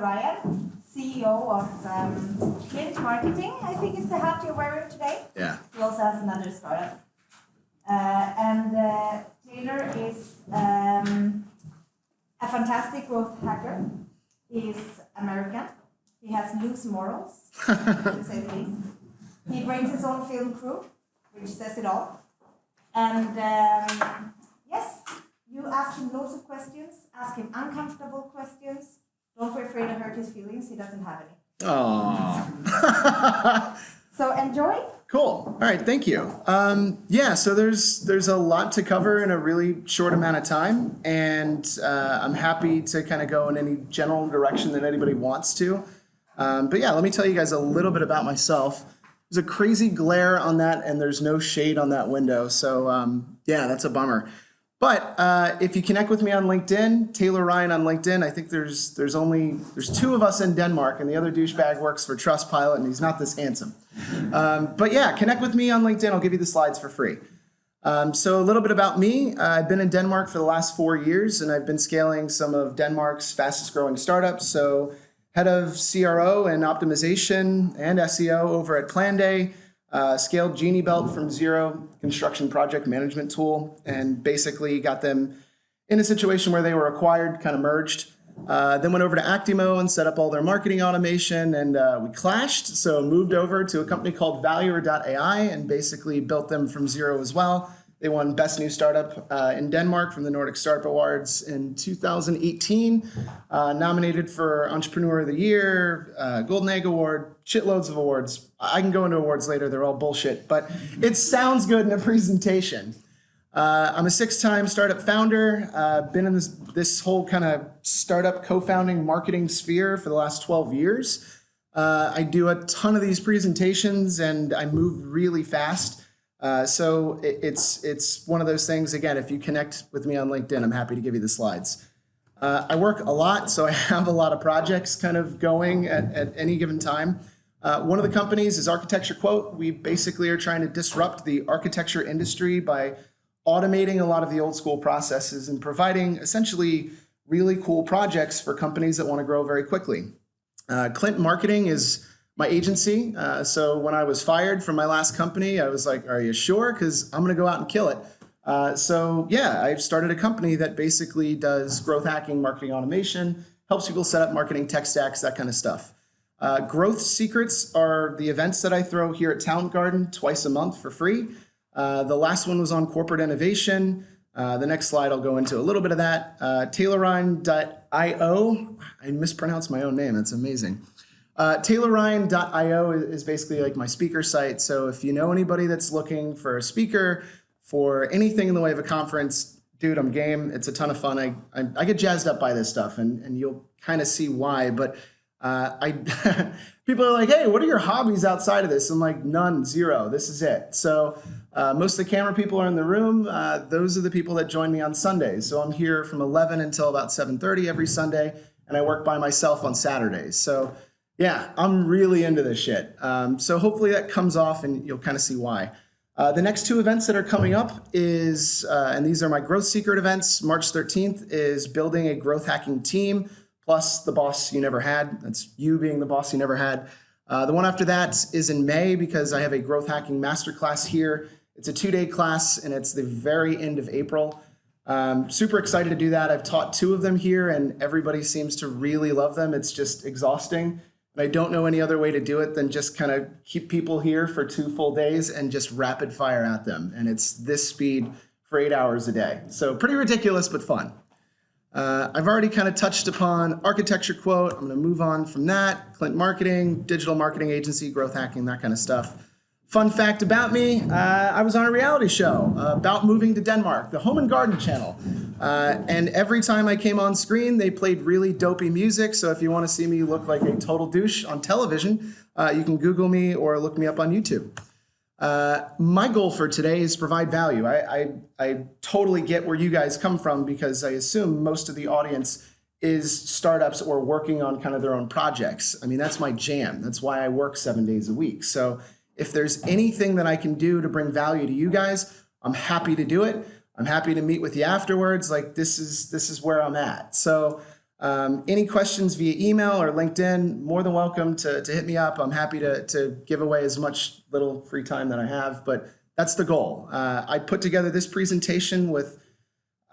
Ryan, CEO of Clint Marketing, I think is the hat you're wearing today. Yeah. He also has another startup. And Taylor is a fantastic growth hacker. He's American. He has loose morals, to say the least. He brings his own film crew, which says it all. And yes, you ask him loads of questions, ask him uncomfortable questions. Don't be afraid to hurt his feelings. He doesn't have any. Aww. So enjoy. Cool. All right. Thank you. Yeah. So there's a lot to cover in a really short amount of time, and I'm happy to kind of go in any general direction that anybody wants to. But yeah, let me tell you guys a little bit about myself. There's a crazy glare on that, and there's no shade on that window. So yeah, that's a bummer. But if you connect with me on LinkedIn, Taylor Ryan on LinkedIn, I think there's two of us in Denmark, and the other douchebag works for Trustpilot, and he's not this handsome. But yeah, connect with me on LinkedIn. I'll give you the slides for free. So a little bit about me. I've been in Denmark for the last 4 years, and I've been scaling some of Denmark's fastest growing startups. So head of CRO and optimization and SEO over at Planday. Scaled Genie Belt from zero, construction project management tool, and basically got them in a situation where they were acquired, kind of merged. Then went over to Actimo and set up all their marketing automation, and we clashed. So moved over to a company called Valuer.ai and basically built them from zero as well. They won Best New Startup in Denmark from the Nordic Startup Awards in 2018. Nominated for Entrepreneur of the Year, Golden Egg Award, shitloads of awards. I can go into awards later. They're all bullshit, but it sounds good in a presentation. I'm a 6-time startup founder. Been in this whole kind of startup co-founding marketing sphere for the last 12 years. I do a ton of these presentations, and I move really fast. So it's one of those things, again, if you connect with me on LinkedIn, I'm happy to give you the slides. I work a lot, so I have a lot of projects kind of going at any given time. One of the companies is Architecture Quote. We basically are trying to disrupt the architecture industry by automating a lot of the old school processes and providing essentially really cool projects for companies that want to grow very quickly. Clint Marketing is my agency. So when I was fired from my last company, I was like, are you sure? Because I'm going to go out and kill it. So yeah, I've started a company that basically does growth hacking, marketing automation, helps people set up marketing tech stacks, that kind of stuff. Growth Secrets are the events that I throw here at Talent Garden twice a month for free. The last one was on corporate innovation. The next slide, I'll go into a little bit of that. TaylorRyan.io. I mispronounced my own name. That's amazing. TaylorRyan.io is basically like my speaker site. So if you know anybody that's looking for a speaker for anything in the way of a conference, dude, I'm game. It's a ton of fun. I get jazzed up by this stuff, and you'll kind of see why. But people are like, hey, what are your hobbies outside of this? I'm like, none, zero. This is it. So most of the camera people are in the room. Those are the people that join me on Sundays. So I'm here from 11 until about 7:30 every Sunday, and I work by myself on Saturdays. So yeah, I'm really into this shit. So hopefully that comes off and you'll kind of see why. The next 2 events that are coming up is, and these are my Growth Secret events, March 13th is building a growth hacking team, plus the boss you never had. That's you being the boss you never had. The one after that is in May because I have a growth hacking masterclass here. It's a 2-day class and it's the very end of April. Super excited to do that. I've taught 2 of them here and everybody seems to really love them. It's just exhausting. I don't know any other way to do it than just kind of keep people here for 2 full days and just rapid fire at them. And it's this speed for 8 hours a day. So pretty ridiculous, but fun. I've already kind of touched upon Architecture Quote. I'm going to move on from that. Clint Marketing, digital marketing agency, growth hacking, that kind of stuff. Fun fact about me, I was on a reality show about moving to Denmark, the Home and Garden channel. And every time I came on screen, they played really dopey music. So if you want to see me look like a total douche on television, you can Google me or look me up on YouTube. My goal for today is to provide value. I totally get where you guys come from because I assume most of the audience is startups or working on kind of their own projects. I mean, that's my jam. That's why I work 7 days a week. So if there's anything that I can do to bring value to you guys, I'm happy to do it. I'm happy to meet with you afterwards. Like this is where I'm at. So Any questions via email or LinkedIn, more than welcome to hit me up. I'm happy to give away as much little free time that I have, but that's the goal. I put together this presentation with,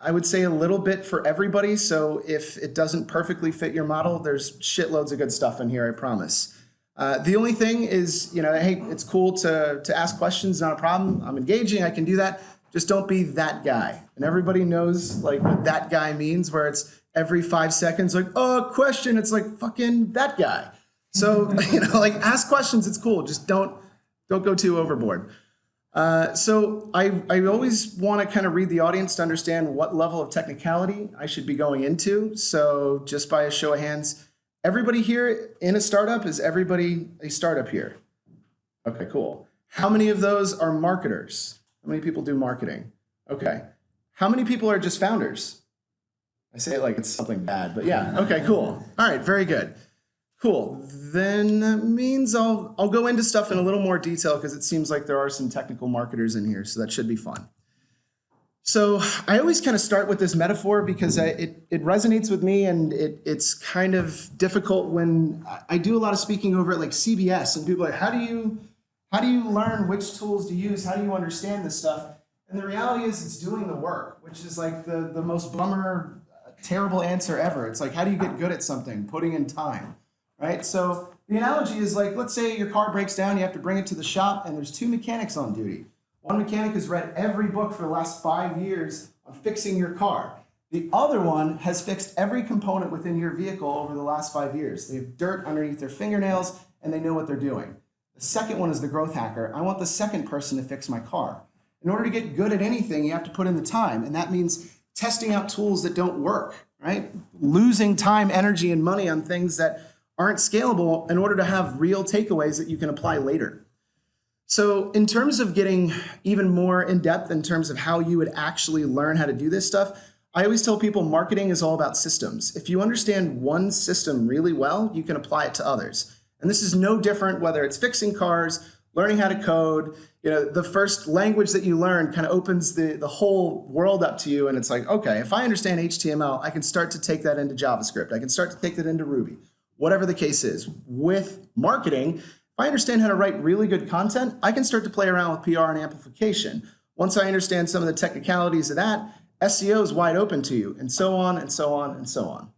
I would say, a little bit for everybody. So if it doesn't perfectly fit your model, there's shitloads of good stuff in here, I promise. The only thing is, hey, it's cool to ask questions, not a problem. I'm engaging, I can do that. Just don't be that guy. And everybody knows like what that guy means, where it's every 5 seconds, like, oh, question. It's like fucking that guy. So, like ask questions. It's cool. Just don't go too overboard. So I always want to kind of read the audience to understand what level of technicality I should be going into. So just by a show of hands, everybody here in a startup, is everybody a startup here? Okay, cool. How many of those are marketers? How many people do marketing? Okay. How many people are just founders? I say it like it's something bad, but yeah. Okay, cool. All right, very good. Cool. Then that means I'll go into stuff in a little more detail because it seems like there are some technical marketers in here, so that should be fun. So I always kind of start with this metaphor because it resonates with me, and it's kind of difficult when I do a lot of speaking over at like CBS, and people are like, how do you learn which tools to use? How do you understand this stuff? And the reality is it's doing the work, which is like the most bummer, terrible answer ever. It's like, how do you get good at something? Putting in time, right? So the analogy is like, let's say your car breaks down, you have to bring it to the shop, and there's 2 mechanics on duty. One mechanic has read every book for the last 5 years on fixing your car. The other one has fixed every component within your vehicle over the last 5 years. They have dirt underneath their fingernails, and they know what they're doing. The second one is the growth hacker. I want the second person to fix my car. In order to get good at anything, you have to put in the time, and that means testing out tools that don't work, right? Losing time, energy, and money on things that aren't scalable in order to have real takeaways that you can apply later. So in terms of getting even more in depth in terms of how you would actually learn how to do this stuff, I always tell people marketing is all about systems. If you understand one system really well, you can apply it to others. And this is no different whether it's fixing cars, learning how to code. The first language that you learn kind of opens the whole world up to you. And it's like, okay, if I understand HTML, I can start to take that into JavaScript. I can start to take that into Ruby, whatever the case is. With marketing, if I understand how to write really good content, I can start to play around with PR and amplification. Once I understand some of the technicalities of that, SEO is wide open to you, and so on and so on and so on.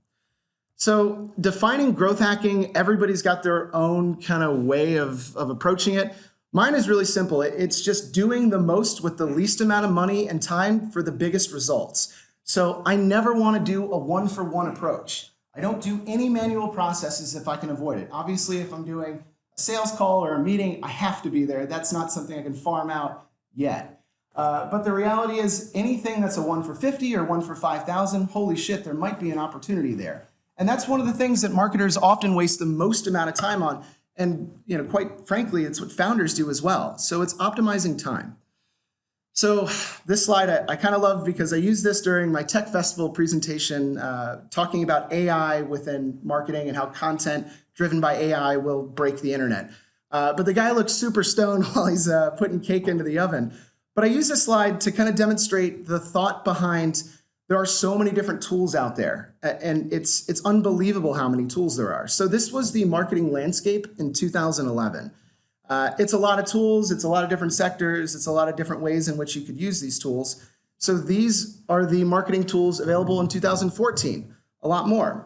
So defining growth hacking, everybody's got their own kind of way of approaching it. Mine is really simple. It's just doing the most with the least amount of money and time for the biggest results. So I never want to do a one-for-one approach. I don't do any manual processes if I can avoid it. Obviously, if I'm doing a sales call or a meeting, I have to be there. That's not something I can farm out yet. But the reality is anything that's a 1 for 50 or 1 for 5,000, holy shit, there might be an opportunity there. And that's one of the things that marketers often waste the most amount of time on. And quite frankly, it's what founders do as well. So it's optimizing time. So this slide I kind of love because I used this during my Tech Festival presentation talking about AI within marketing and how content driven by AI will break the internet. But the guy looks super stoned while he's putting cake into the oven. But I use this slide to kind of demonstrate the thought behind there are so many different tools out there, and it's unbelievable how many tools there are. So this was the marketing landscape in 2011. It's a lot of tools, it's a lot of different sectors, it's a lot of different ways in which you could use these tools. So these are the marketing tools available in 2014, a lot more.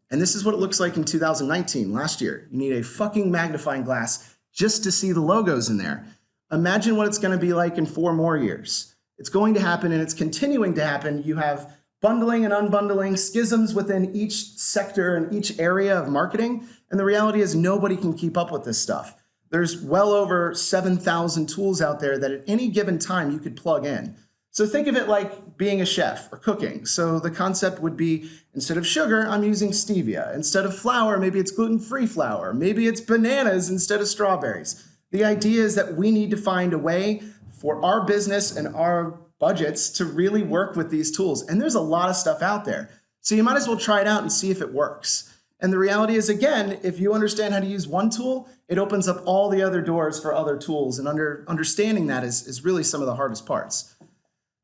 And this is what it looks like in 2019, last year. You need a fucking magnifying glass just to see the logos in there. Imagine what it's going to be like in 4 more years. It's going to happen, and it's continuing to happen. You have bundling and unbundling, schisms within each sector and each area of marketing. And the reality is nobody can keep up with this stuff. There's well over 7,000 tools out there that at any given time you could plug in. So think of it like being a chef or cooking. So the concept would be instead of sugar, I'm using stevia. Instead of flour, maybe it's gluten-free flour. Maybe it's bananas instead of strawberries. The idea is that we need to find a way for our business and our budgets to really work with these tools. And there's a lot of stuff out there. So you might as well try it out and see if it works. And the reality is, again, if you understand how to use one tool, it opens up all the other doors for other tools. And understanding that is really some of the hardest parts.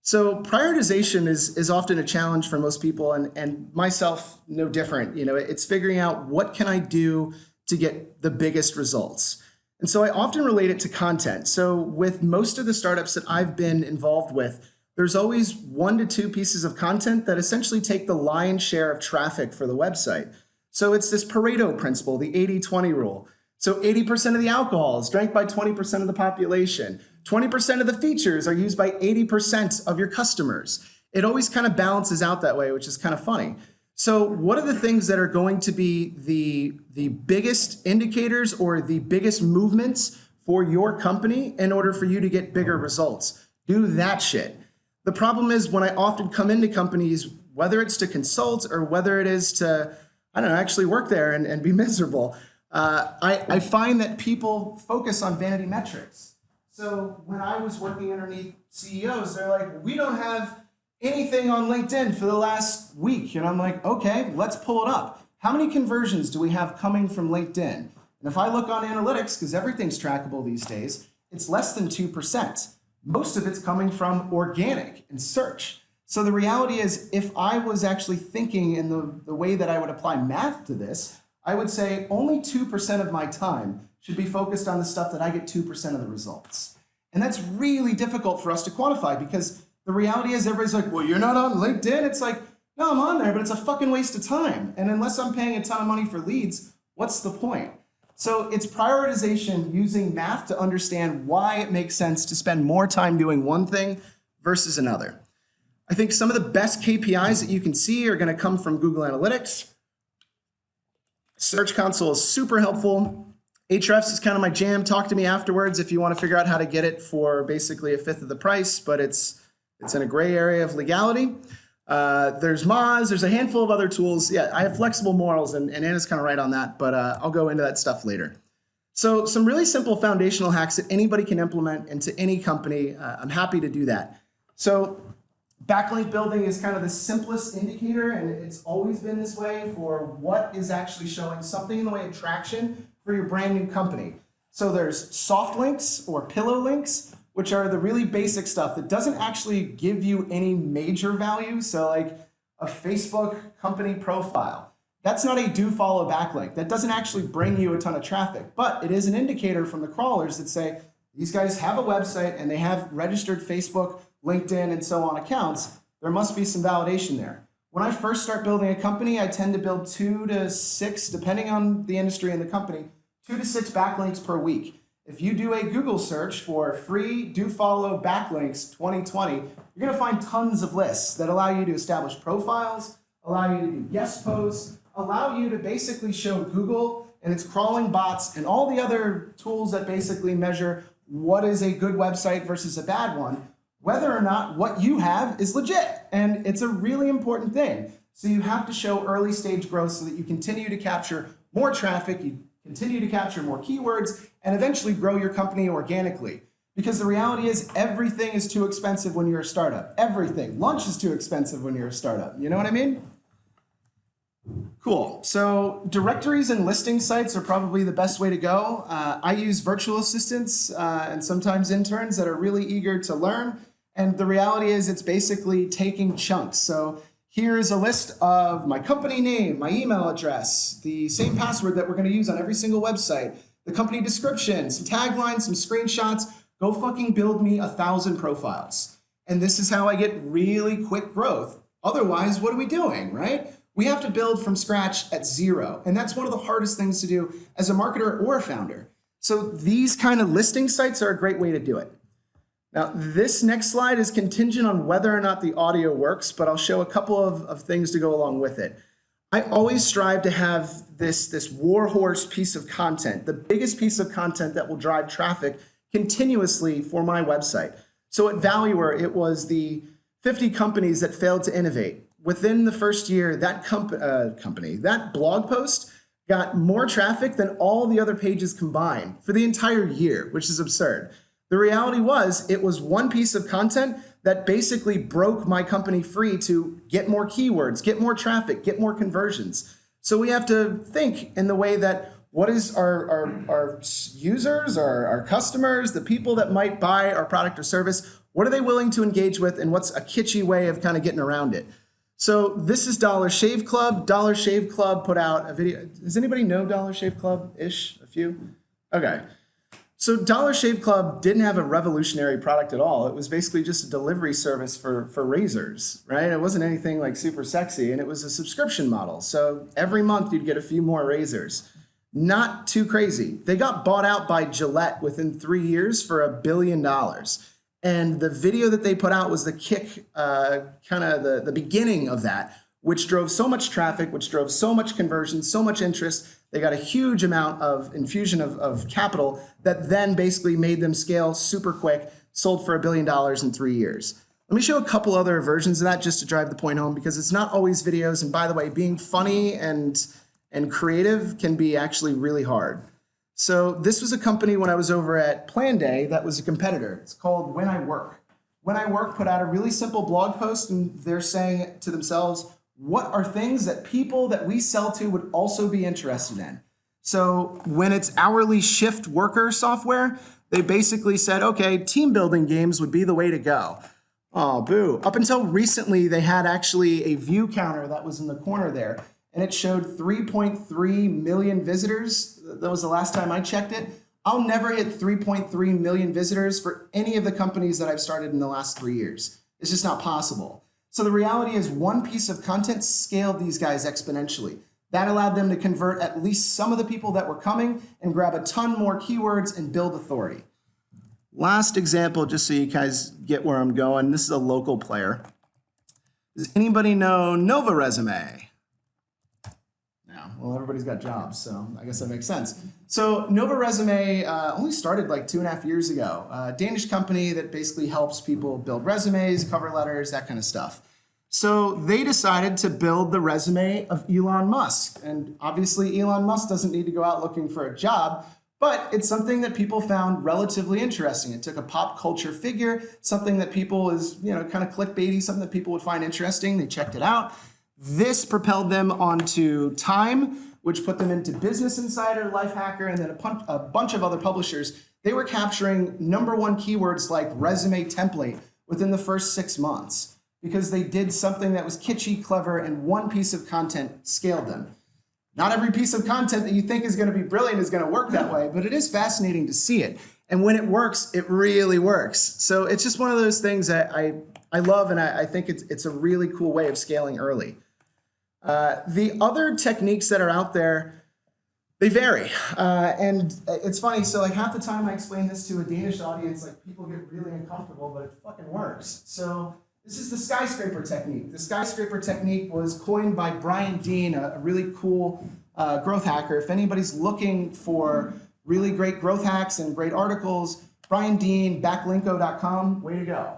So prioritization is often a challenge for most people, and myself no different. It's figuring out what can I do to get the biggest results. And so I often relate it to content. So with most of the startups that I've been involved with, there's always 1 to 2 pieces of content that essentially take the lion's share of traffic for the website. So it's this Pareto principle, the 80-20 rule. So 80% of the alcohol is drank by 20% of the population. 20% of the features are used by 80% of your customers. It always kind of balances out that way, which is kind of funny. So what are the things that are going to be the biggest indicators or the biggest movements for your company in order for you to get bigger results? Do that shit. The problem is when I often come into companies, whether it's to consult or whether it is to, I don't know, actually work there and be miserable, I find that people focus on vanity metrics. So when I was working underneath CEOs, they're like, we don't have anything on LinkedIn for the last week. And I'm like, okay, let's pull it up. How many conversions do we have coming from LinkedIn? And if I look on analytics, because everything's trackable these days, it's less than 2%. Most of it's coming from organic and search. So the reality is, if I was actually thinking in the way that I would apply math to this, I would say only 2% of my time should be focused on the stuff that I get 2% of the results. And that's really difficult for us to quantify because the reality is everybody's like, well, you're not on LinkedIn. It's like, no, I'm on there, but it's a fucking waste of time. And unless I'm paying a ton of money for leads, what's the point? So it's prioritization using math to understand why it makes sense to spend more time doing one thing versus another. I think some of the best KPIs that you can see are going to come from Google Analytics. Search Console is super helpful. Ahrefs is kind of my jam. Talk to me afterwards if you want to figure out how to get it for basically a fifth of the price, but it's in a gray area of legality. There's Moz, there's a handful of other tools. Yeah, I have flexible morals, and Anna's kind of right on that, but I'll go into that stuff later. So some really simple foundational hacks that anybody can implement into any company. I'm happy to do that. So backlink building is kind of the simplest indicator, and it's always been this way for what is actually showing something in the way of traction for your brand new company. So there's soft links or pillow links, which are the really basic stuff that doesn't actually give you any major value. So like a Facebook company profile, that's not a do follow backlink. That doesn't actually bring you a ton of traffic, but it is an indicator from the crawlers that say, these guys have a website and they have registered Facebook, LinkedIn, and so on accounts. There must be some validation there. When I first start building a company, I tend to build 2 to 6, depending on the industry and the company, 2 to 6 backlinks per week. If you do a Google search for free do follow backlinks 2020, you're going to find tons of lists that allow you to establish profiles, allow you to do guest posts, allow you to basically show Google and its crawling bots and all the other tools that basically measure what is a good website versus a bad one, whether or not what you have is legit. And it's a really important thing. So you have to show early stage growth so that you continue to capture more traffic, you continue to capture more keywords, and eventually grow your company organically. Because the reality is everything is too expensive when you're a startup. Everything. Lunch is too expensive when you're a startup. You know what I mean? Cool. So directories and listing sites are probably the best way to go. I use virtual assistants and sometimes interns that are really eager to learn. And the reality is it's basically taking chunks. So here's a list of my company name, my email address, the same password that we're going to use on every single website, the company description, some taglines, some screenshots. Go fucking build me 1,000 profiles. And this is how I get really quick growth. Otherwise, what are we doing, right? We have to build from scratch at 0. And that's one of the hardest things to do as a marketer or a founder. So these kind of listing sites are a great way to do it. Now, this next slide is contingent on whether or not the audio works, but I'll show a couple of things to go along with it. I always strive to have this warhorse piece of content, the biggest piece of content that will drive traffic continuously for my website. So at Valuer, it was the 50 companies that failed to innovate. Within the first year, that that blog post got more traffic than all the other pages combined for the entire year, which is absurd. The reality was it was one piece of content that basically broke my company free to get more keywords, get more traffic, get more conversions. So we have to think in the way that what is our users, our customers, the people that might buy our product or service, What are they willing to engage with, and what's a kitschy way of kind of getting around it? So this is Dollar Shave Club. Dollar Shave Club put out a video. Does anybody know Dollar Shave Club-ish? A few? Okay. So Dollar Shave Club didn't have a revolutionary product at all. It was basically just a delivery service for razors, right? It wasn't anything like super sexy, and it was a subscription model. So every month you'd get a few more razors. Not too crazy. They got bought out by Gillette within 3 years for $1 billion. And the video that they put out was the kick, kind of the beginning of that, which drove so much traffic, which drove so much conversion, so much interest. They got a huge amount of infusion of capital that then basically made them scale super quick, sold for $1 billion in 3 years. Let me show a couple other versions of that just to drive the point home, because it's not always videos. And by the way, being funny and creative can be actually really hard. So this was a company when I was over at Plan Day that was a competitor. It's called When I Work. When I Work put out a really simple blog post, and they're saying to themselves, what are things that people that we sell to would also be interested in? So when it's hourly shift worker software, they basically said, okay, team building games would be the way to go. Oh, boo. Up until recently, they had actually a view counter that was in the corner there, and it showed 3.3 million visitors. That was the last time I checked it. I'll never hit 3.3 million visitors for any of the companies that I've started in the last 3 years. It's just not possible. So the reality is one piece of content scaled these guys exponentially. That allowed them to convert at least some of the people that were coming and grab a ton more keywords and build authority. Last example, just so you guys get where I'm going. This is a local player. Does anybody know Nova Resume? Well, everybody's got jobs, so I guess that makes sense. So Nova Resume only started like 2.5 years ago. A Danish company that basically helps people build resumes, cover letters, that kind of stuff. So they decided to build the resume of Elon Musk. And obviously Elon Musk doesn't need to go out looking for a job, but it's something that people found relatively interesting. It took a pop culture figure, something that people is, kind of clickbaity, something that people would find interesting. They checked it out. This propelled them onto Time, which put them into Business Insider, Lifehacker, and then a bunch of other publishers. They were capturing #1 keywords like resume template within the first 6 months because they did something that was kitschy, clever, and one piece of content scaled them. Not every piece of content that you think is going to be brilliant is going to work that way, but it is fascinating to see it. And when it works, it really works. So it's just one of those things that I love, and I think it's a really cool way of scaling early. The other techniques that are out there, they vary. And it's funny, so like half the time I explain this to a Danish audience, like people get really uncomfortable, but it fucking works. So this is the skyscraper technique. The skyscraper technique was coined by Brian Dean, a really cool growth hacker. If anybody's looking for really great growth hacks and great articles, Brian Dean, backlinko.com, way to go.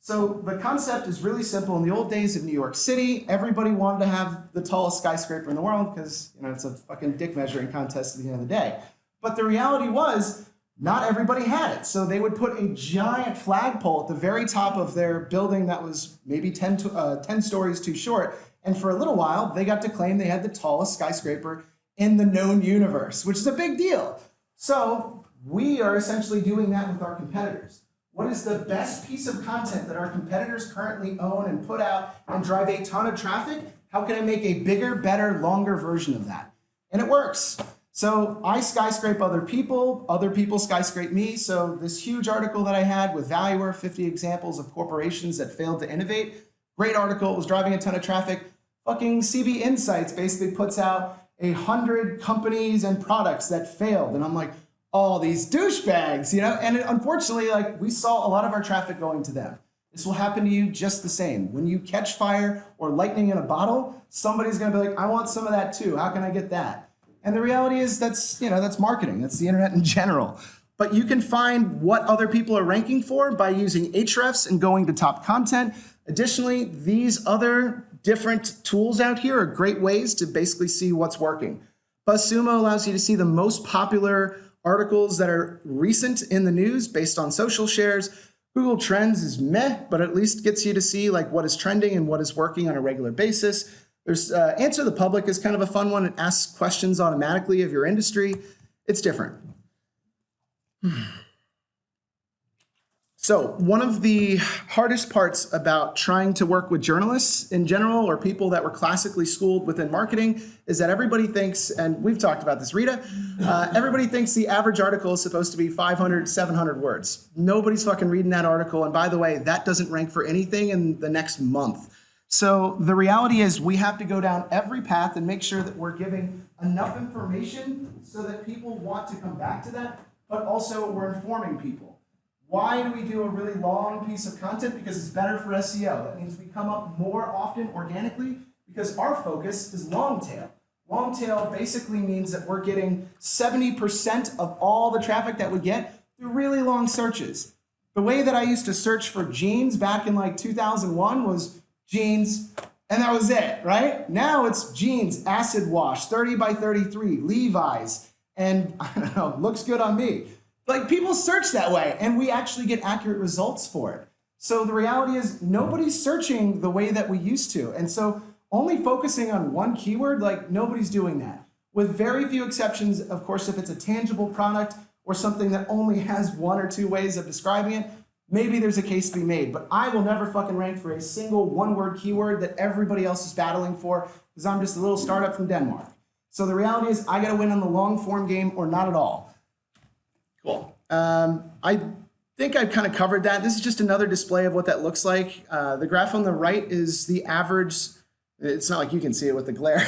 So the concept is really simple. In the old days of New York City, everybody wanted to have the tallest skyscraper in the world because it's a fucking dick measuring contest at the end of the day. But the reality was not everybody had it. So they would put a giant flagpole at the very top of their building that was maybe 10 stories too short. And for a little while, they got to claim they had the tallest skyscraper in the known universe, which is a big deal. So we are essentially doing that with our competitors. What is the best piece of content that our competitors currently own and put out and drive a ton of traffic? How can I make a bigger, better, longer version of that? And it works. So I skyscrape other people skyscrape me. So this huge article that I had with Valuer, 50 examples of corporations that failed to innovate, great article, it was driving a ton of traffic. Fucking CB Insights basically puts out 100 companies and products that failed. And I'm like, all these douchebags, and unfortunately, like we saw a lot of our traffic going to them. This will happen to you just the same. When you catch fire or lightning in a bottle, somebody's gonna be like, I want some of that too. How can I get that? And the reality is that's marketing. That's the internet in general. But you can find what other people are ranking for by using Ahrefs and going to top content. Additionally, these other different tools out here are great ways to basically see what's working. BuzzSumo allows you to see the most popular articles that are recent in the news based on social shares. Google Trends is meh, but at least gets you to see like what is trending and what is working on a regular basis. There's Answer the Public is kind of a fun one. It asks questions automatically of your industry. It's different. So one of the hardest parts about trying to work with journalists in general, or people that were classically schooled within marketing, is that everybody thinks, and we've talked about this, Rita, everybody thinks the average article is supposed to be 500, 700 words. Nobody's fucking reading that article. And by the way, that doesn't rank for anything in the next month. So the reality is we have to go down every path and make sure that we're giving enough information so that people want to come back to that, but also we're informing people. Why do we do a really long piece of content? Because it's better for SEO. That means we come up more often organically because our focus is long tail. Long tail basically means that we're getting 70% of all the traffic that we get through really long searches. The way that I used to search for jeans back in like 2001 was jeans, and that was it, right? Now it's jeans, acid wash, 30 by 33, Levi's, and I don't know, looks good on me. Like, people search that way, and we actually get accurate results for it. So the reality is nobody's searching the way that we used to. And so only focusing on one keyword, like, nobody's doing that. With very few exceptions, of course, if it's a tangible product or something that only has one or two ways of describing it, maybe there's a case to be made. But I will never fucking rank for a single one-word keyword that everybody else is battling for because I'm just a little startup from Denmark. So the reality is I got to win on the long-form game or not at all. Cool. I think I've kind of covered that. This is just another display of what that looks like. The graph on the right is the average. It's not like you can see it with the glare.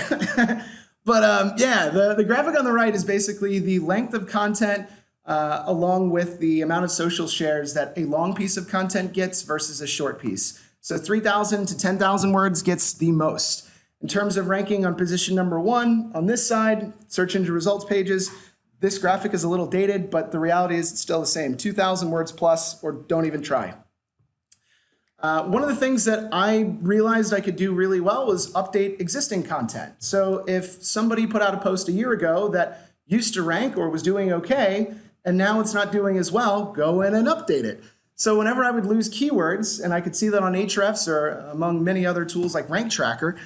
But yeah, the graphic on the right is basically the length of content along with the amount of social shares that a long piece of content gets versus a short piece. So 3,000 to 10,000 words gets the most. In terms of ranking on position number 1 on this side, search engine results pages, this graphic is a little dated, but the reality is it's still the same, 2,000 words plus, or don't even try. One of the things that I realized I could do really well was update existing content. So if somebody put out a post a year ago that used to rank or was doing okay, and now it's not doing as well, go in and update it. So whenever I would lose keywords, and I could see that on Ahrefs or among many other tools like Rank Tracker,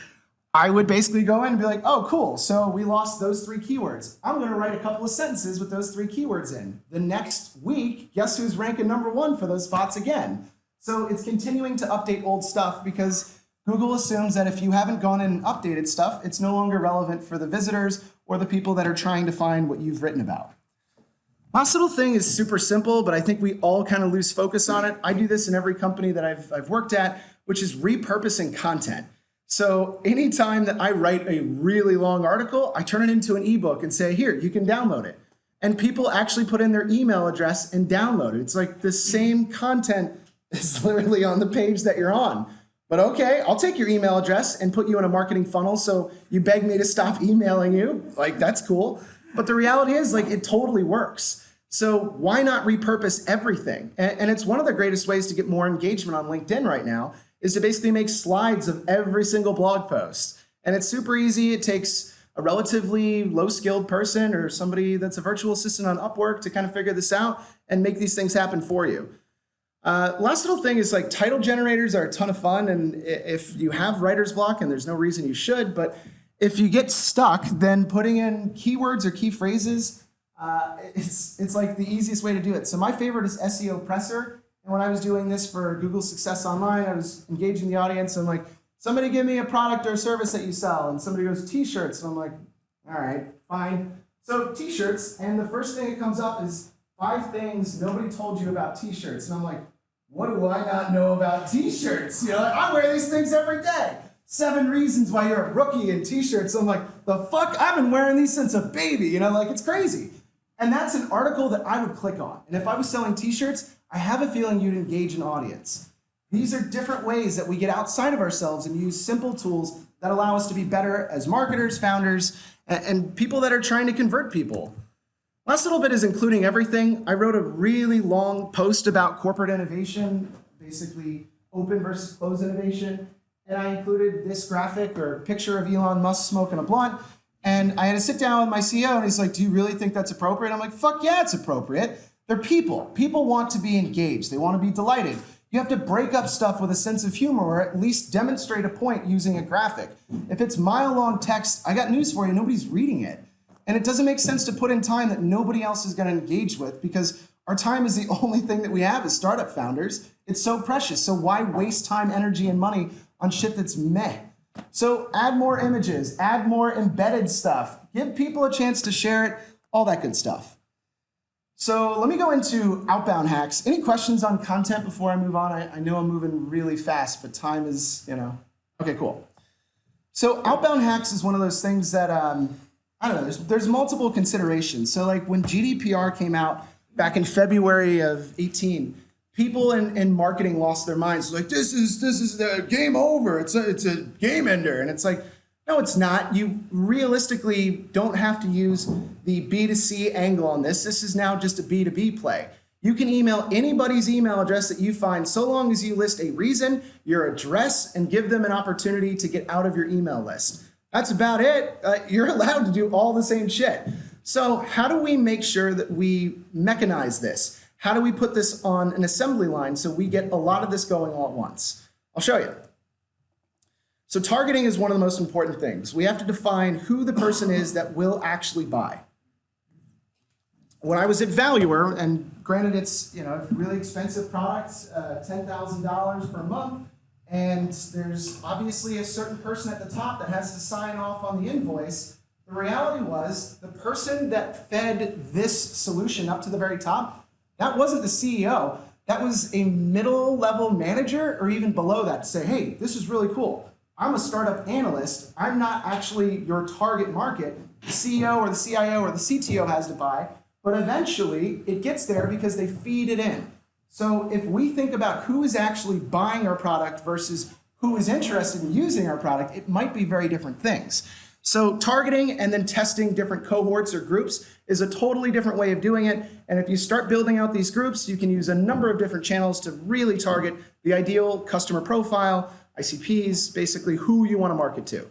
I would basically go in and be like, oh, cool, so we lost those 3 keywords. I'm gonna write a couple of sentences with those 3 keywords in. The next week, guess who's ranking number 1 for those spots again? So it's continuing to update old stuff because Google assumes that if you haven't gone in and updated stuff, it's no longer relevant for the visitors or the people that are trying to find what you've written about. Last little thing is super simple, but I think we all kind of lose focus on it. I do this in every company that I've worked at, which is repurposing content. So anytime that I write a really long article, I turn it into an ebook and say, here, you can download it. And people actually put in their email address and download it. It's like the same content is literally on the page that you're on. But okay, I'll take your email address and put you in a marketing funnel so you beg me to stop emailing you. Like, that's cool. But the reality is, like, it totally works. So why not repurpose everything? And it's one of the greatest ways to get more engagement on LinkedIn right now is to basically make slides of every single blog post. And it's super easy. It takes a relatively low-skilled person or somebody that's a virtual assistant on Upwork to kind of figure this out and make these things happen for you. Last little thing is, like, title generators are a ton of fun. And if you have writer's block, and there's no reason you should, but if you get stuck, then putting in keywords or key phrases, it's like the easiest way to do it. So my favorite is SEO Presser. And when I was doing this for Google Success Online, I was engaging the audience. I'm like, somebody give me a product or service that you sell. And somebody goes, t-shirts. And I'm like, all right, fine. So t-shirts. And the first thing that comes up is 5 things nobody told you about t-shirts. And I'm like, what do I not know about t-shirts? You know, like, I wear these things every day. 7 reasons why you're a rookie in t-shirts. I'm like, the fuck? I've been wearing these since a baby. You know, like, it's crazy. And that's an article that I would click on. And if I was selling t-shirts, I have a feeling you'd engage an audience. These are different ways that we get outside of ourselves and use simple tools that allow us to be better as marketers, founders, and people that are trying to convert people. Last little bit is including everything. I wrote a really long post about corporate innovation, basically open versus closed innovation. And I included this graphic or picture of Elon Musk smoking a blunt. And I had to sit down with my CEO and he's like, do you really think that's appropriate? I'm like, fuck yeah, it's appropriate. They're people. People want to be engaged. They want to be delighted. You have to break up stuff with a sense of humor or at least demonstrate a point using a graphic. If it's mile-long text, I got news for you, nobody's reading it. And it doesn't make sense to put in time that nobody else is going to engage with because Our time is the only thing that we have as startup founders. It's so precious. So why waste time, energy, and money on shit that's meh? So add more images, add more embedded stuff, give people a chance to share it, all that good stuff. So let me go into outbound hacks. Any questions on content before I move on? I know I'm moving really fast, but time is, Okay, cool. So outbound hacks is one of those things that, I don't know, there's multiple considerations. So like when GDPR came out back in February of 18, people in marketing lost their minds. Like, this is the game over. It's a game ender. And it's like, no, it's not. You realistically don't have to use the B2C angle on this. This is now just a B2B play. You can email anybody's email address that you find so long as you list a reason, your address, and give them an opportunity to get out of your email list. That's about it. You're allowed to do all the same shit. So how do we make sure that we mechanize this? How do we put this on an assembly line so we get a lot of this going all at once? I'll show you. So targeting is one of the most important things. We have to define who the person is that will actually buy. When I was at Valuer, and granted it's really expensive products, $10,000 per month, and there's obviously a certain person at the top that has to sign off on the invoice. The reality was the person that fed this solution up to the very top, that wasn't the CEO. That was a middle level manager or even below that to say, hey, this is really cool. I'm a startup analyst. I'm not actually your target market. The CEO or the CIO or the CTO has to buy, but eventually it gets there because they feed it in. So if we think about who is actually buying our product versus who is interested in using our product, it might be very different things. So targeting and then testing different cohorts or groups is a totally different way of doing it. And if you start building out these groups, you can use a number of different channels to really target the ideal customer profile, ICPs, basically who you want to market to.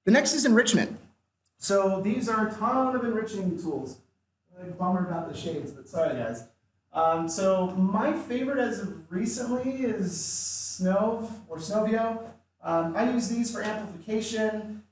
The next is enrichment. So these are a ton of enriching tools. I'm bummer about the shades, but sorry guys. So my favorite as of recently is Snovio. I use these for amplification.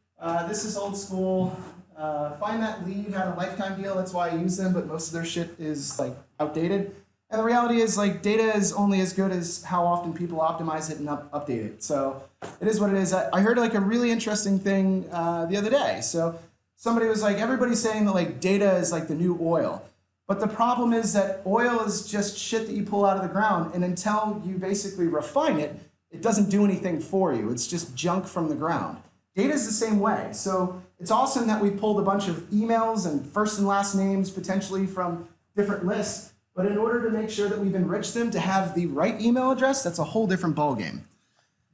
This is old school. Find That Lead had a lifetime deal, that's why I use them, but most of their shit is like outdated. And the reality is like data is only as good as how often people optimize it and update it. So it is what it is. I heard like a really interesting thing the other day. So somebody was like, everybody's saying that like data is like the new oil. But the problem is that oil is just shit that you pull out of the ground, and until you basically refine it, it doesn't do anything for you. It's just junk from the ground. Data is the same way. So it's awesome that we pulled a bunch of emails and first and last names potentially from different lists, but in order to make sure that we've enriched them to have the right email address, that's a whole different ballgame.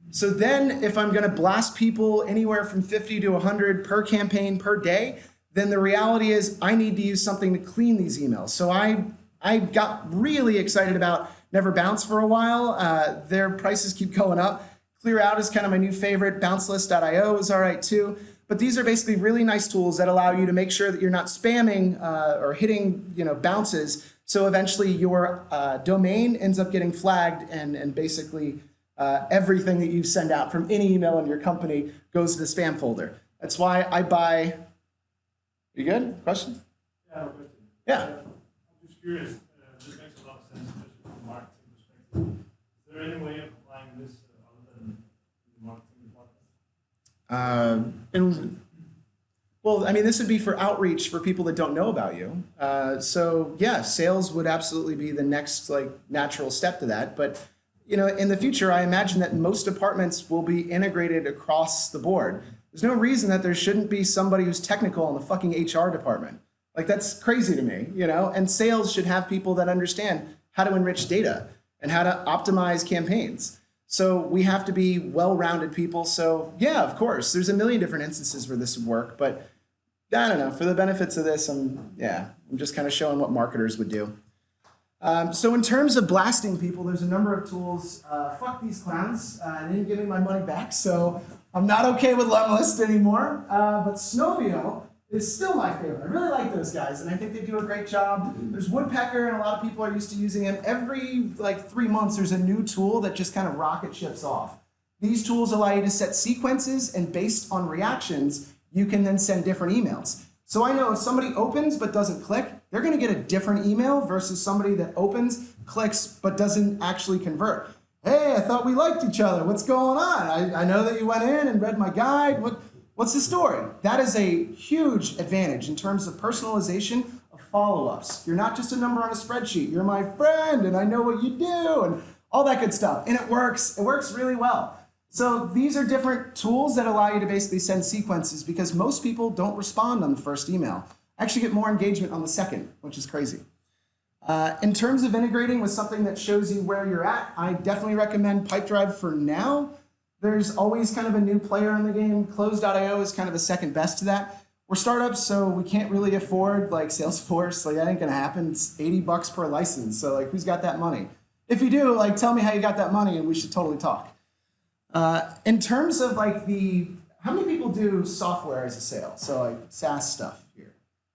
So then if I'm gonna blast people anywhere from 50 to 100 per campaign per day, then the reality is I need to use something to clean these emails. So I got really excited about Never Bounce for a while. Their prices keep going up. Clear Out is kind of my new favorite. Bounceless.io is all right too. But these are basically really nice tools that allow you to make sure that you're not spamming or hitting bounces. So eventually your domain ends up getting flagged and basically everything that you send out from any email in your company goes to the spam folder. That's why I buy. You good? Questions? Yeah, I have a question. Yeah. I'm just curious. This makes a lot of sense, especially from a marketing perspective. Is there any way of applying this other than the marketing department? Well, I mean, this would be for outreach for people that don't know about you. So yeah, sales would absolutely be the next like natural step to that. But in the future, I imagine that most departments will be integrated across the board. There's no reason that there shouldn't be somebody who's technical in the fucking HR department. Like that's crazy to me, and sales should have people that understand how to enrich data and how to optimize campaigns. So we have to be well-rounded people. So yeah, of course, there's a million different instances where this would work, but I don't know, for the benefits of this, I'm just kind of showing what marketers would do. So in terms of blasting people, there's a number of tools. Fuck these clowns. They didn't give me my money back, so I'm not okay with Lemlist anymore. But Snovio is still my favorite. I really like those guys, and I think they do a great job. There's Woodpecker, and a lot of people are used to using him. Every 3 months, there's a new tool that just kind of rocket ships off. These tools allow you to set sequences, and based on reactions, you can then send different emails. So I know if somebody opens but doesn't click, they're going to get a different email versus somebody that opens, clicks, but doesn't actually convert. Hey, I thought we liked each other. What's going on? I know that you went in and read my guide. What's the story? That is a huge advantage in terms of personalization of follow-ups. You're not just a number on a spreadsheet. You're my friend and I know what you do and all that good stuff. And it works. It works really well. So these are different tools that allow you to basically send sequences because most people don't respond on the first email. Actually get more engagement on the second, which is crazy. In terms of integrating with something that shows you where you're at, I definitely recommend Pipedrive for now. There's always kind of a new player in the game. Close.io is kind of a second best to that. We're startups, so we can't really afford like Salesforce. Like that ain't gonna happen. It's $80 per license. So like, who's got that money? If you do, like, tell me how you got that money, and we should totally talk. In terms of like how many people do software as a sale? So like SaaS stuff here.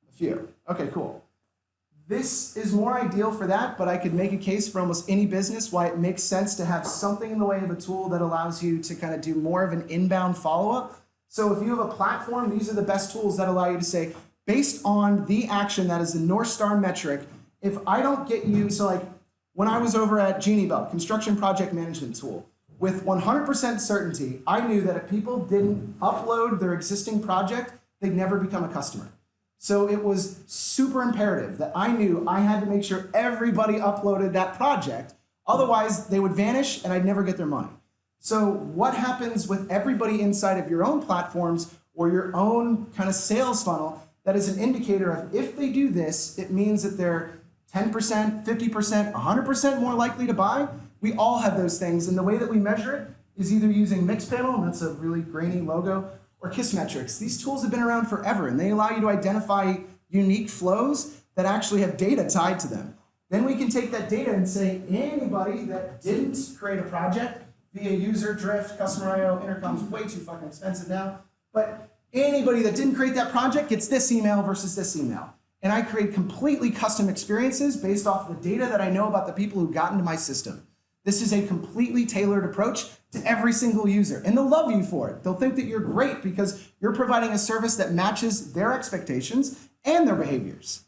A few. Okay, cool. This is more ideal for that, but I could make a case for almost any business why it makes sense to have something in the way of a tool that allows you to kind of do more of an inbound follow-up. So if you have a platform, these are the best tools that allow you to say, based on the action that is the North Star metric, if I don't get you, so like when I was over at Genie Belt, construction project management tool, with 100% certainty, I knew that if people didn't upload their existing project, they'd never become a customer. So it was super imperative that I knew I had to make sure everybody uploaded that project. Otherwise, they would vanish and I'd never get their money. So what happens with everybody inside of your own platforms or your own kind of sales funnel that is an indicator of if they do this, it means that they're 10%, 50%, 100% more likely to buy. We all have those things, and the way that we measure it is either using Mixpanel, and that's a really grainy logo, or Kissmetrics. These tools have been around forever, and they allow you to identify unique flows that actually have data tied to them. Then we can take that data and say, anybody that didn't create a project via user, drift, customer IO, intercom's way too fucking expensive now, but anybody that didn't create that project gets this email versus this email. And I create completely custom experiences based off the data that I know about the people who got into my system. This is a completely tailored approach to every single user, and they'll love you for it. They'll think that you're great because you're providing a service that matches their expectations and their behaviors.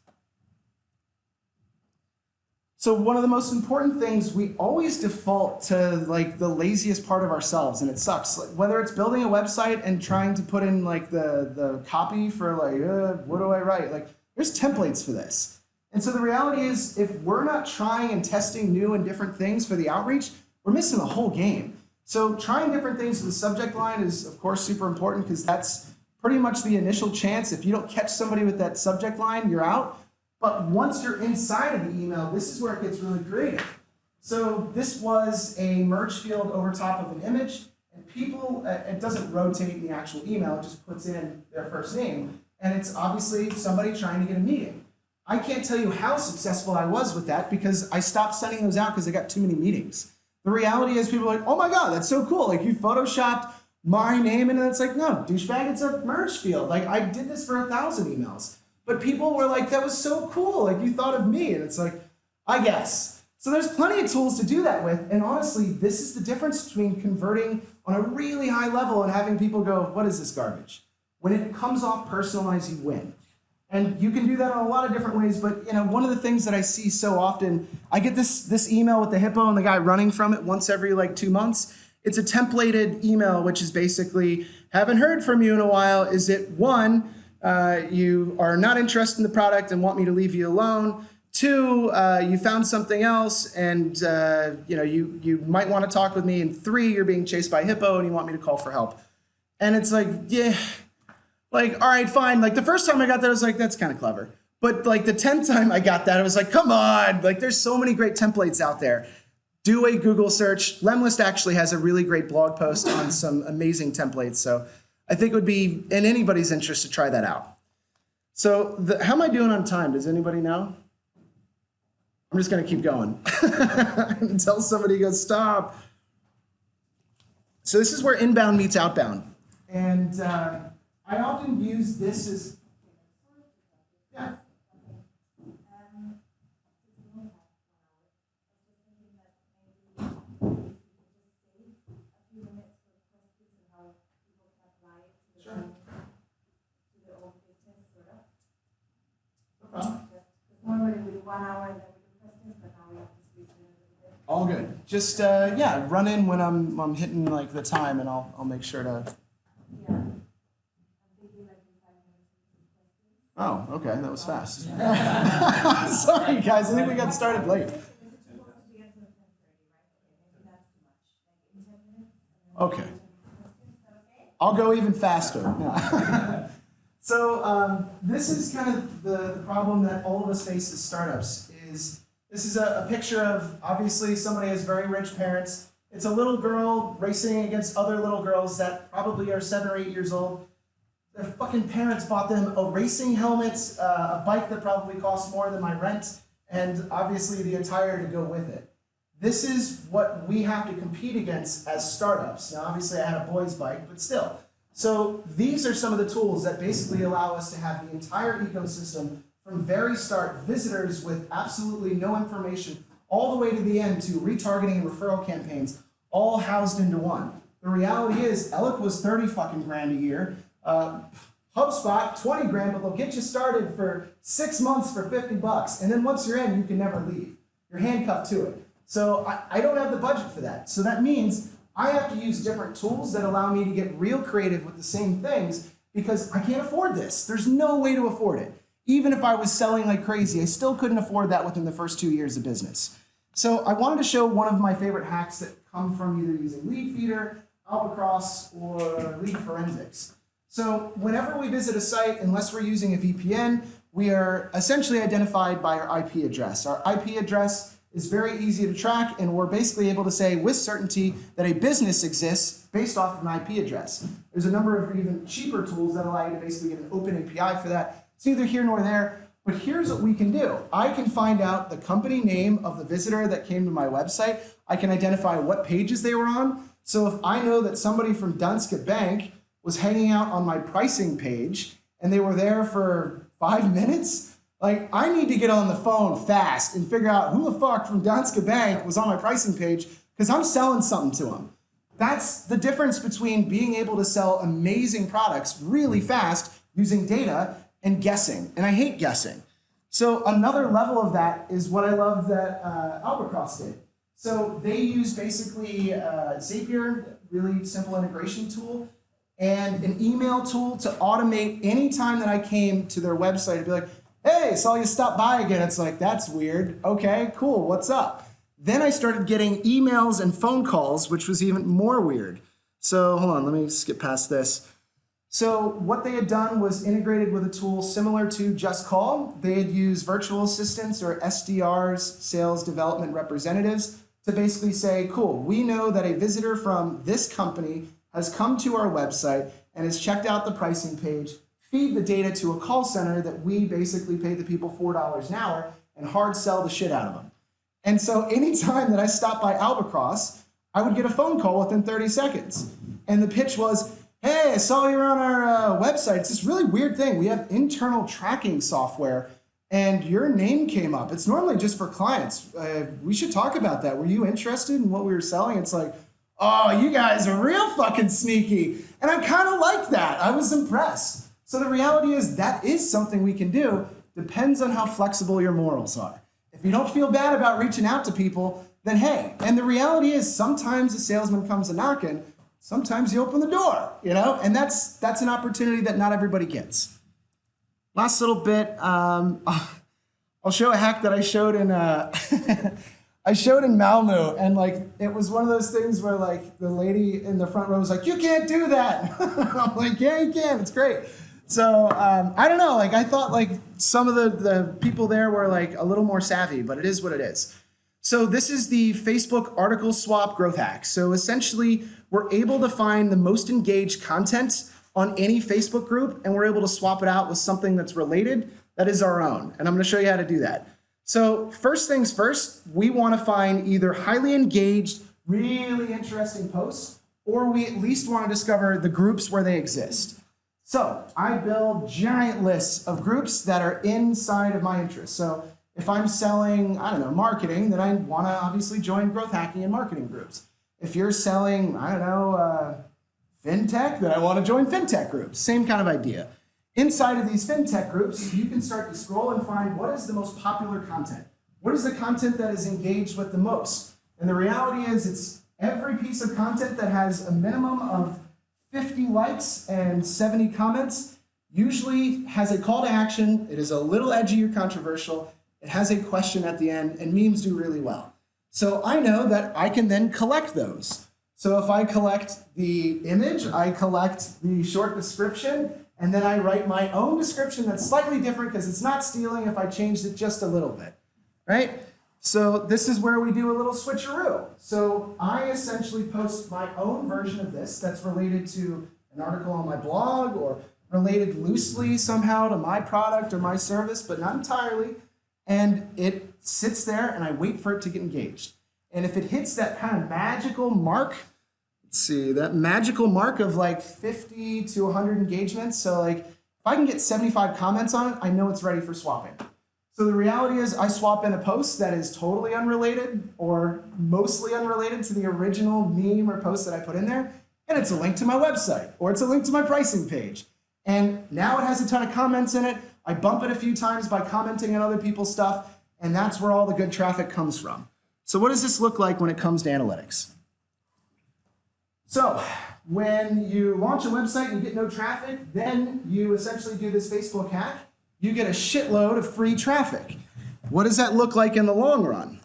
So one of the most important things, we always default to like the laziest part of ourselves, and it sucks. Like, whether it's building a website and trying to put in like the copy for like, what do I write? Like, there's templates for this. And so the reality is, if we're not trying and testing new and different things for the outreach, we're missing the whole game. So trying different things with the subject line is, of course, super important because that's pretty much the initial chance. If you don't catch somebody with that subject line, you're out. But once you're inside of the email, this is where it gets really creative. So this was a merge field over top of an image, and people, it doesn't rotate in the actual email, it just puts in their first name, and it's obviously somebody trying to get a meeting. I can't tell you how successful I was with that because I stopped sending those out because I got too many meetings. The reality is people are like, oh my God, that's so cool. Like, you photoshopped my name, and it's like, no, douchebag, it's a merge field. Like, I did this for 1,000 emails. But people were like, that was so cool. Like, you thought of me. And it's like, I guess. So there's plenty of tools to do that with. And honestly, this is the difference between converting on a really high level and having people go, what is this garbage? When it comes off personalized, you win. And you can do that in a lot of different ways, but one of the things that I see so often, I get this email with the hippo and the guy running from it once every like 2 months. It's a templated email, which is basically, haven't heard from you in a while. Is it 1, you are not interested in the product and want me to leave you alone? 2, you found something else and you might want to talk with me. And 3, you're being chased by a hippo and you want me to call for help. And it's like, yeah. Like, all right, fine. Like, the first time I got that, I was like, that's kind of clever. But like the 10th time I got that, I was like, come on. Like, there's so many great templates out there. Do a Google search. Lemlist actually has a really great blog post on some amazing templates. So I think it would be in anybody's interest to try that out. So how am I doing on time? Does anybody know? I'm just going to keep going until somebody goes, stop. So this is where inbound meets outbound. And I often use this as, yeah. 1 hour and then we do questions, but now we have to squeeze it in a little bit. All good. Just yeah, run in when I'm hitting like the time, and I'll make sure to. Yeah. I'm thinking like in 5 minutes we do questions. Oh, okay, that was fast. Sorry, guys. I think we got started late. Is it supposed to be until 10:30, right? Okay, maybe that's too much. Like in 10 minutes? And then Okay. we do questions. Is that okay? I'll go even faster. No. So this is kind of the problem that all of us face as startups. This is a picture of, obviously, somebody has very rich parents. It's a little girl racing against other little girls that probably are 7 or 8 years old. Their fucking parents bought them a racing helmet, a bike that probably costs more than my rent, and obviously the attire to go with it. This is what we have to compete against as startups. Now, obviously, I had a boys' bike, but still. So these are some of the tools that basically allow us to have the entire ecosystem from very start, visitors with absolutely no information, all the way to the end to retargeting and referral campaigns, all housed into one. The reality is, Eloq was 30 fucking grand a year. HubSpot, 20 grand, but they'll get you started for 6 months for 50 bucks. And then once you're in, you can never leave. You're handcuffed to it. So I don't have the budget for that. So that means I have to use different tools that allow me to get real creative with the same things because I can't afford this. There's no way to afford it. Even if I was selling like crazy, I still couldn't afford that within the first 2 years of business. So I wanted to show one of my favorite hacks that come from either using Leadfeeder, Albatross, or Lead Forensics. So whenever we visit a site, unless we're using a VPN, we are essentially identified by our IP address. Our IP address is very easy to track, and we're basically able to say with certainty that a business exists based off of an IP address. There's a number of even cheaper tools that allow you to basically get an open API for that. It's neither here nor there, but here's what we can do. I can find out the company name of the visitor that came to my website. I can identify what pages they were on. So if I know that somebody from Danske Bank was hanging out on my pricing page and they were there for 5 minutes, like, I need to get on the phone fast and figure out who the fuck from Danske Bank was on my pricing page because I'm selling something to them. That's the difference between being able to sell amazing products really fast using data and guessing. And I hate guessing. So another level of that is what I love that Albatross did. So they use basically Zapier, really simple integration tool, and an email tool to automate any time that I came to their website and be like, hey, saw you stop by again. It's like, that's weird. Okay, cool, what's up? Then I started getting emails and phone calls, which was even more weird. So hold on, let me skip past this. So what they had done was integrated with a tool similar to Just Call. They had used virtual assistants or SDRs, sales development representatives, to basically say, cool, we know that a visitor from this company has come to our website and has checked out the pricing page, feed the data to a call center that we basically pay the people $4 an hour and hard sell the shit out of them. And so anytime that I stopped by Albatross, I would get a phone call within 30 seconds. And the pitch was, hey, I saw you're on our website. It's this really weird thing. We have internal tracking software and your name came up. It's normally just for clients. We should talk about that. Were you interested in what we were selling? It's like, oh, you guys are real fucking sneaky. And I kind of like that. I was impressed. So the reality is that is something we can do. Depends on how flexible your morals are. If you don't feel bad about reaching out to people, then hey. And the reality is sometimes a salesman comes a knocking, sometimes you open the door, you know? And that's an opportunity that not everybody gets. Last little bit, I'll show a hack that I showed in I showed in Malmö, and like it was one of those things where like the lady in the front row was like, "You can't do that." I'm like, "Yeah, you can. It's great." So I don't know. Like I thought like some of the people there were like a little more savvy, but it is what it is. So this is the Facebook article swap growth hack. So essentially, we're able to find the most engaged content on any Facebook group, and we're able to swap it out with something that's related that is our own. And I'm going to show you how to do that. So first things first, we want to find either highly engaged, really interesting posts, or we at least want to discover the groups where they exist. So I build giant lists of groups that are inside of my interest. So if I'm selling, I don't know, marketing, then I want to obviously join growth hacking and marketing groups. If you're selling, I don't know, fintech, then I want to join fintech groups. Same kind of idea. Inside of these fintech groups, you can start to scroll and find what is the most popular content. What is the content that is engaged with the most? And the reality is it's every piece of content that has a minimum of 50 likes and 70 comments usually has a call to action. It is a little edgy or controversial. It has a question at the end, and memes do really well. So I know that I can then collect those. So if I collect the image, I collect the short description, and then I write my own description that's slightly different because it's not stealing if I changed it just a little bit, right? So this is where we do a little switcheroo. So I essentially post my own version of this that's related to an article on my blog or related loosely somehow to my product or my service, but not entirely. And it sits there and I wait for it to get engaged. And if it hits that kind of magical mark, let's see, that magical mark of like 50 to 100 engagements. So like if I can get 75 comments on it, I know it's ready for swapping. So the reality is I swap in a post that is totally unrelated or mostly unrelated to the original meme or post that I put in there. And it's a link to my website or it's a link to my pricing page. And now it has a ton of comments in it. I bump it a few times by commenting on other people's stuff. And that's where all the good traffic comes from. So what does this look like when it comes to analytics? So when you launch a website and you get no traffic, then you essentially do this Facebook hack. You get a shitload of free traffic. What does that look like in the long run?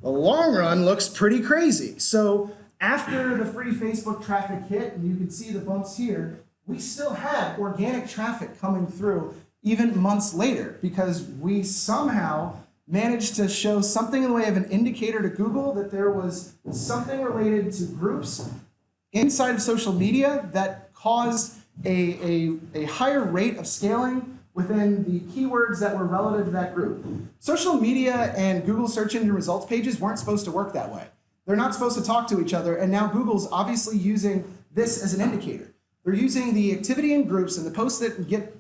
The long run looks pretty crazy. So after the free Facebook traffic hit, and you can see the bumps here, we still had organic traffic coming through even months later because we somehow managed to show something in the way of an indicator to Google that there was something related to groups inside of social media that caused a higher rate of scaling within the keywords that were relative to that group. Social media and Google search engine results pages weren't supposed to work that way. They're not supposed to talk to each other, and now Google's obviously using this as an indicator. They're using the activity in groups and the posts that get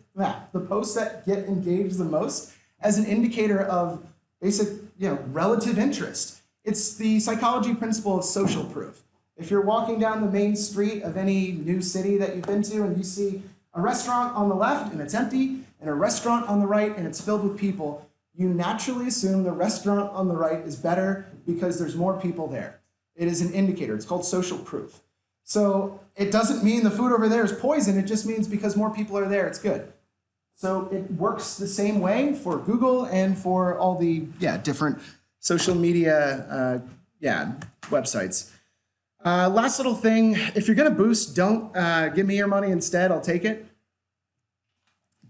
engaged the most as an indicator of basic, relative interest. It's the psychology principle of social proof. If you're walking down the main street of any new city that you've been to and you see a restaurant on the left and it's empty and a restaurant on the right and it's filled with people, you naturally assume the restaurant on the right is better because there's more people there. It is an indicator. It's called social proof. So it doesn't mean the food over there is poison. It just means because more people are there, it's good. So it works the same way for Google and for all the different social media websites. Last little thing, if you're going to boost, don't give me your money instead. I'll take it.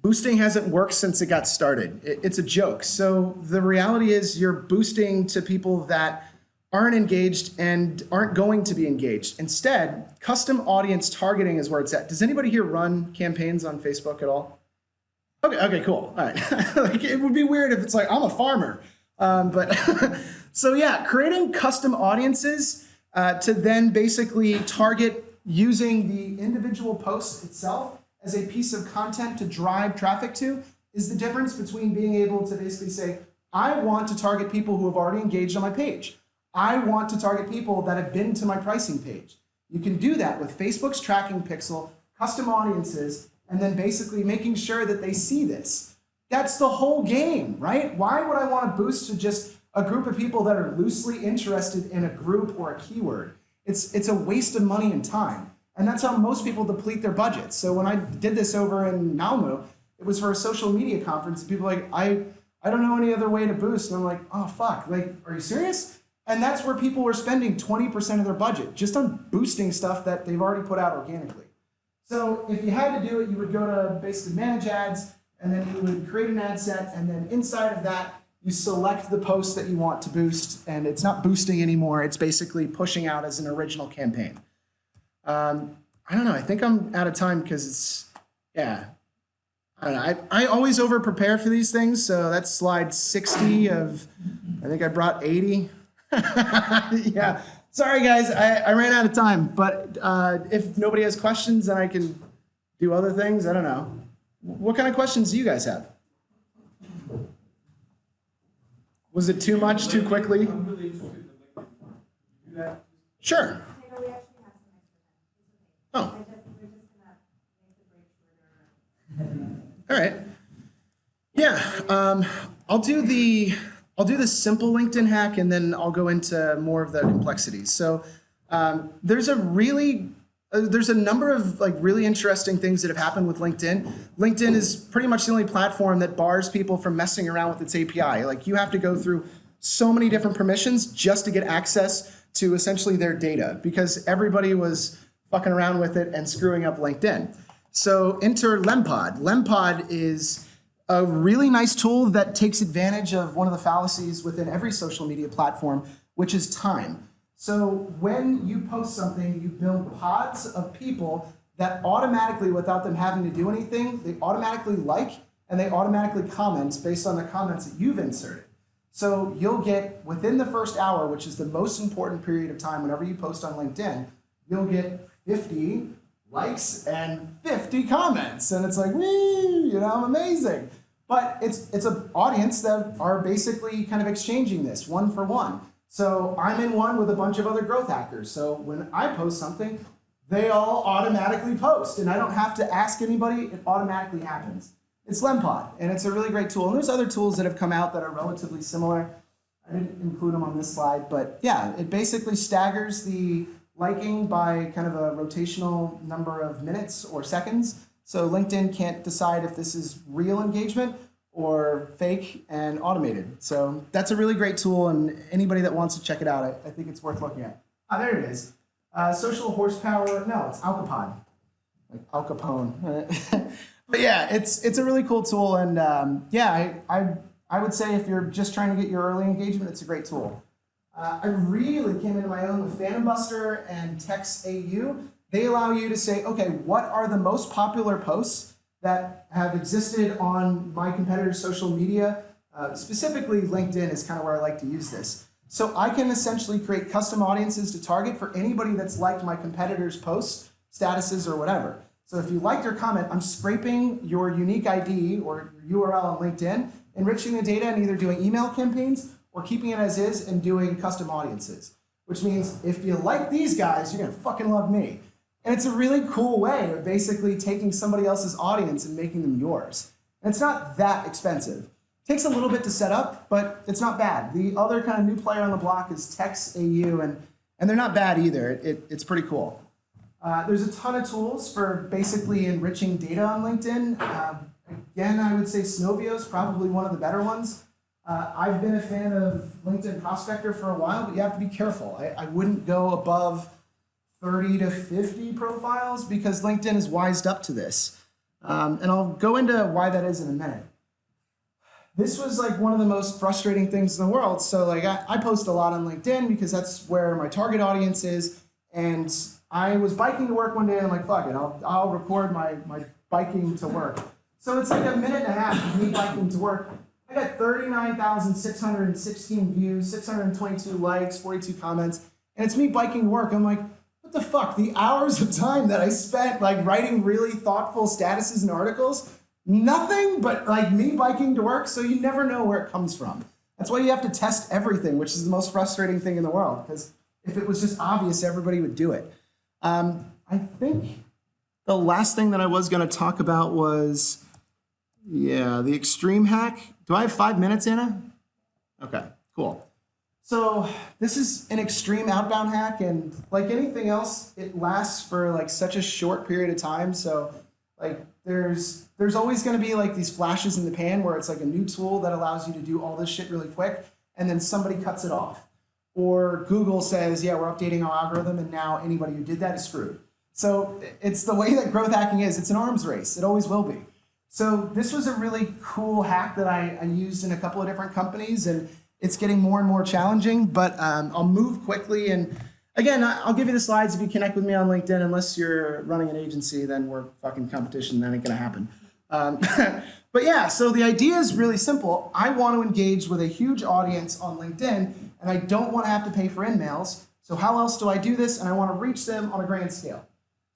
Boosting hasn't worked since it got started. It's a joke. So the reality is you're boosting to people that aren't engaged and aren't going to be engaged. Instead, custom audience targeting is where it's at. Does anybody here run campaigns on Facebook at all? Okay, cool. All right. Like, it would be weird if it's like, I'm a farmer. So yeah, creating custom audiences to then basically target using the individual post itself as a piece of content to drive traffic to is the difference between being able to basically say, I want to target people who have already engaged on my page. I want to target people that have been to my pricing page. You can do that with Facebook's tracking pixel, custom audiences, and then basically making sure that they see this. That's the whole game, right? Why would I want to boost to just a group of people that are loosely interested in a group or a keyword? It's a waste of money and time. And that's how most people deplete their budgets. So when I did this over in Malmo, it was for a social media conference. And people were like, I don't know any other way to boost. And I'm like, oh, fuck. Like, are you serious? And that's where people were spending 20% of their budget just on boosting stuff that they've already put out organically. So if you had to do it, you would go to basically manage ads, and then you would create an ad set, and then inside of that, you select the post that you want to boost, and it's not boosting anymore. It's basically pushing out as an original campaign. I don't know. I think I'm out of time because it's, I don't know. I always over prepare for these things. So that's slide 60 of, I think I brought 80. Yeah. Sorry, guys. I ran out of time. But if nobody has questions, then I can do other things. I don't know. What kind of questions do you guys have? Was it too much too quickly? I'm really interested in the do that. Sure. We actually have some extra time. It's okay. Oh. We're just gonna make the break shorter. I'll do the simple LinkedIn hack, and then I'll go into more of the complexities. So there's a number of like really interesting things that have happened with LinkedIn. LinkedIn is pretty much the only platform that bars people from messing around with its API. Like you have to go through so many different permissions just to get access to essentially their data, because everybody was fucking around with it and screwing up LinkedIn. So enter Lempod. Lempod is a really nice tool that takes advantage of one of the fallacies within every social media platform, which is time. So when you post something, you build pods of people that automatically, without them having to do anything, they automatically like and they automatically comment based on the comments that you've inserted. So you'll get, within the first hour, which is the most important period of time whenever you post on LinkedIn, you'll get 50 likes and 50 comments. And it's like, woo, you know, amazing. But it's an audience that are basically kind of exchanging this one for one. So I'm in one with a bunch of other growth hackers. So when I post something, they all automatically post. And I don't have to ask anybody, it automatically happens. It's Lempod, and it's a really great tool. And there's other tools that have come out that are relatively similar. I didn't include them on this slide, but yeah, it basically staggers the liking by kind of a rotational number of minutes or seconds. So LinkedIn can't decide if this is real engagement or fake and automated. So that's a really great tool, and anybody that wants to check it out, I think it's worth looking at. Ah, there it is. Social horsepower, no, it's Alcapod, like Al Capone. But yeah, it's a really cool tool, and yeah, I would say if you're just trying to get your early engagement, it's a great tool. I really came into my own with Phantom Buster and Text AU. They allow you to say, okay, what are the most popular posts that have existed on my competitor's social media? Specifically, LinkedIn is kind of where I like to use this. So I can essentially create custom audiences to target for anybody that's liked my competitor's posts, statuses, or whatever. So if you liked your comment, I'm scraping your unique ID or your URL on LinkedIn, enriching the data and either doing email campaigns or keeping it as is and doing custom audiences. Which means if you like these guys, you're gonna fucking love me. And it's a really cool way of basically taking somebody else's audience and making them yours. And it's not that expensive. It takes a little bit to set up, but it's not bad. The other kind of new player on the block is Text AU, and they're not bad either. It's pretty cool. There's a ton of tools for basically enriching data on LinkedIn. Again, I would say Snovio is probably one of the better ones. I've been a fan of LinkedIn Prospector for a while, but you have to be careful. I wouldn't go above 30 to 50 profiles because LinkedIn is wised up to this. And I'll go into why that is in a minute. This was like one of the most frustrating things in the world. So like I post a lot on LinkedIn because that's where my target audience is. And I was biking to work one day and I'm like, fuck it, I'll record my biking to work. So it's like a minute and a half of me biking to work. I got 39,616 views, 622 likes, 42 comments, and it's me biking to work. I'm like, what the fuck? The hours of time that I spent like writing really thoughtful statuses and articles, nothing but like me biking to work, so you never know where it comes from. That's why you have to test everything, which is the most frustrating thing in the world, because if it was just obvious, everybody would do it. I think the last thing that I was going to talk about was, yeah, the extreme hack. Do I have 5 minutes, Anna? Okay, cool. So this is an extreme outbound hack, and like anything else, it lasts for like such a short period of time. So like there's always going to be like these flashes in the pan where it's like a new tool that allows you to do all this shit really quick, and then somebody cuts it off. Or Google says, yeah, we're updating our algorithm, and now anybody who did that is screwed. So it's the way that growth hacking is. It's an arms race. It always will be. So this was a really cool hack that I used in a couple of different companies, and it's getting more and more challenging, but I'll move quickly. And again, I'll give you the slides if you connect with me on LinkedIn. Unless you're running an agency, then we're fucking competition. That ain't gonna happen. But yeah, so the idea is really simple. I want to engage with a huge audience on LinkedIn, and I don't want to have to pay for in-mails. So how else do I do this? And I want to reach them on a grand scale.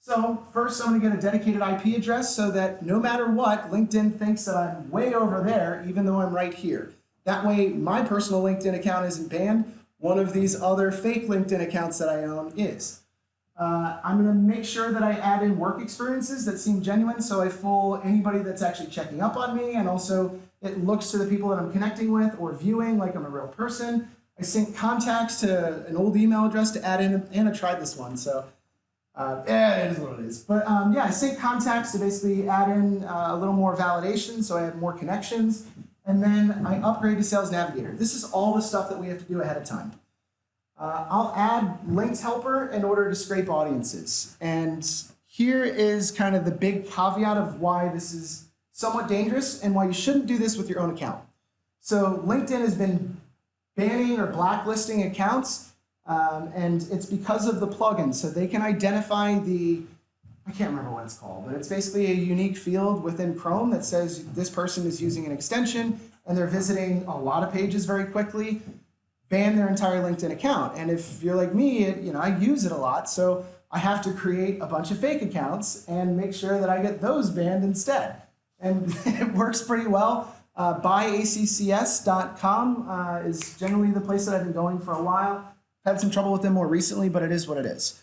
So first, I'm going to get a dedicated IP address so that no matter what, LinkedIn thinks that I'm way over there, even though I'm right here. That way, my personal LinkedIn account isn't banned. One of these other fake LinkedIn accounts that I own is. I'm going to make sure that I add in work experiences that seem genuine, so I fool anybody that's actually checking up on me, and also It looks to the people that I'm connecting with or viewing like I'm a real person. I sync contacts to an old email address to add in, and I tried this one, so yeah, it is what it is. But yeah, I sync contacts to basically add in a little more validation so I have more connections. And then I upgrade to Sales Navigator. This is all the stuff that we have to do ahead of time. I'll add linked helper in order to scrape audiences. And here is kind of the big caveat of why this is somewhat dangerous and why you shouldn't do this with your own account. So LinkedIn has been banning or blacklisting accounts, and it's because of the plugin. So they can identify I can't remember what it's called, but it's basically a unique field within Chrome that says this person is using an extension and they're visiting a lot of pages very quickly, ban their entire LinkedIn account. And if you're like me, I use it a lot, so I have to create a bunch of fake accounts and make sure that I get those banned instead. And it works pretty well. Buyaccs.com is generally the place that I've been going for a while. I've had some trouble with them more recently, but it is what it is.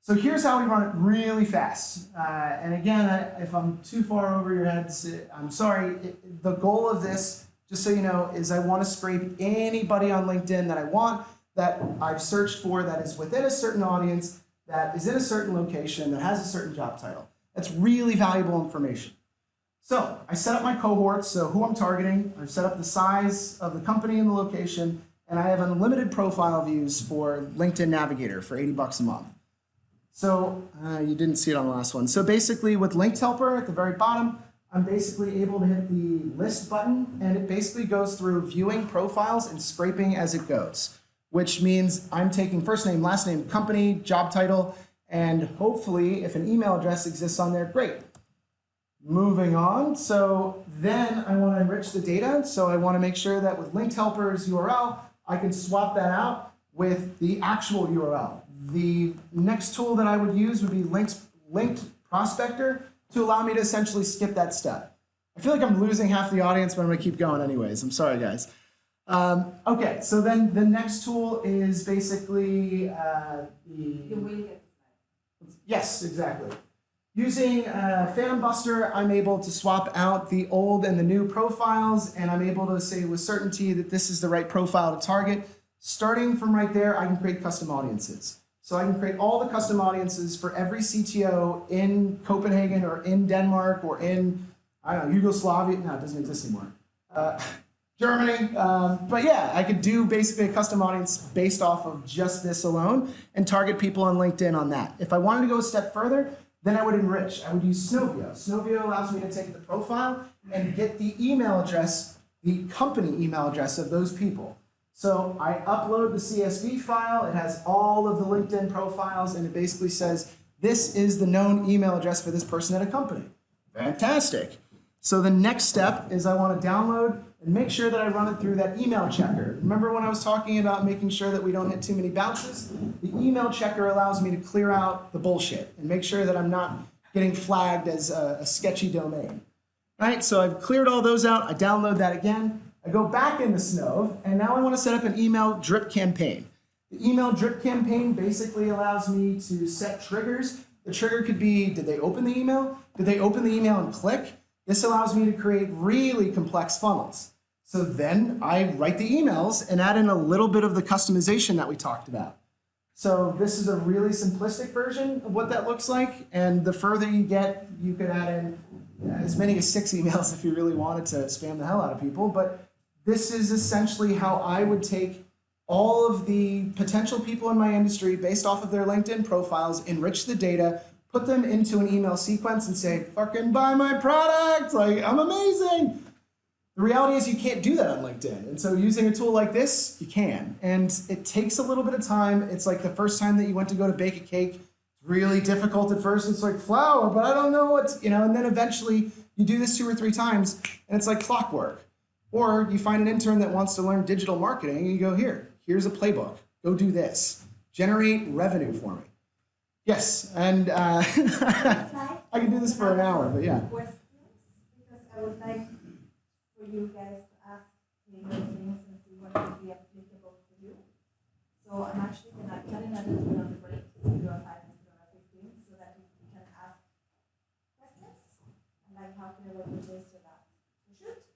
So here's how we run it really fast. And again, if I'm too far over your heads, I'm sorry. The goal of this, just so you know, is I want to scrape anybody on LinkedIn that I want, that I've searched for, that is within a certain audience, that is in a certain location, that has a certain job title. That's really valuable information. So I set up my cohorts, so who I'm targeting. I've set up the size of the company and the location, and I have unlimited profile views for LinkedIn Navigator for $80 a month. So you didn't see it on the last one. So basically with linked helper at the very bottom, I'm basically able to hit the list button, and it basically goes through viewing profiles and scraping as it goes, which means I'm taking first name, last name, company, job title, and hopefully if an email address exists on there, great. Moving on, so then I want to enrich the data. So I want to make sure that with linked helper's URL, I can swap that out with the actual URL. The next tool that I would use would be linked prospector to allow me to essentially skip that step. I feel like I'm losing half the audience, but I'm going to keep going anyways. I'm sorry, guys. Okay, so then the next tool is basically yes, exactly. Using Phantom Buster, I'm able to swap out the old and the new profiles, and I'm able to say with certainty that this is the right profile to target. Starting from right there, I can create custom audiences. So I can create all the custom audiences for every CTO in Copenhagen or in Denmark or in, I don't know, Yugoslavia. No, it doesn't exist anymore. Germany. But yeah, I could do basically a custom audience based off of just this alone and target people on LinkedIn on that. If I wanted to go a step further, then I would enrich. I would use Snovio. Snovio allows me to take the profile and get the email address, the company email address of those people. So I upload the CSV file. It has all of the LinkedIn profiles, and it basically says, this is the known email address for this person at a company. Fantastic. So the next step is I want to download and make sure that I run it through that email checker. Remember when I was talking about making sure that we don't hit too many bounces? The email checker allows me to clear out the bullshit and make sure that I'm not getting flagged as a sketchy domain. All right, so I've cleared all those out. I download that again. I go back into Snove, and now I want to set up an email drip campaign. The email drip campaign basically allows me to set triggers. The trigger could be, did they open the email? Did they open the email and click? This allows me to create really complex funnels. So then I write the emails and add in a little bit of the customization that we talked about. So this is a really simplistic version of what that looks like. And the further you get, you could add in as many as 6 emails if you really wanted to spam the hell out of people. But this is essentially how I would take all of the potential people in my industry based off of their LinkedIn profiles, enrich the data, put them into an email sequence and say, fucking buy my product, like I'm amazing. The reality is you can't do that on LinkedIn. And so using a tool like this, you can. And it takes a little bit of time. It's like the first time that you went to go to bake a cake. It's really difficult at first. It's like flour, but I don't know what's, and then eventually you do this 2 or 3 times and it's like clockwork. Or you find an intern that wants to learn digital marketing and you go, here's a playbook. Go do this. Generate revenue for me. Yes, and I can do this for an hour, but yeah. Questions, because I would like for you guys to ask me those things and see what would be applicable for you. So I'm actually gonna cut in a little bit on the break, so we do a 5 instead of a 15, so that you can ask questions and like how can I work with this or that. So shoot.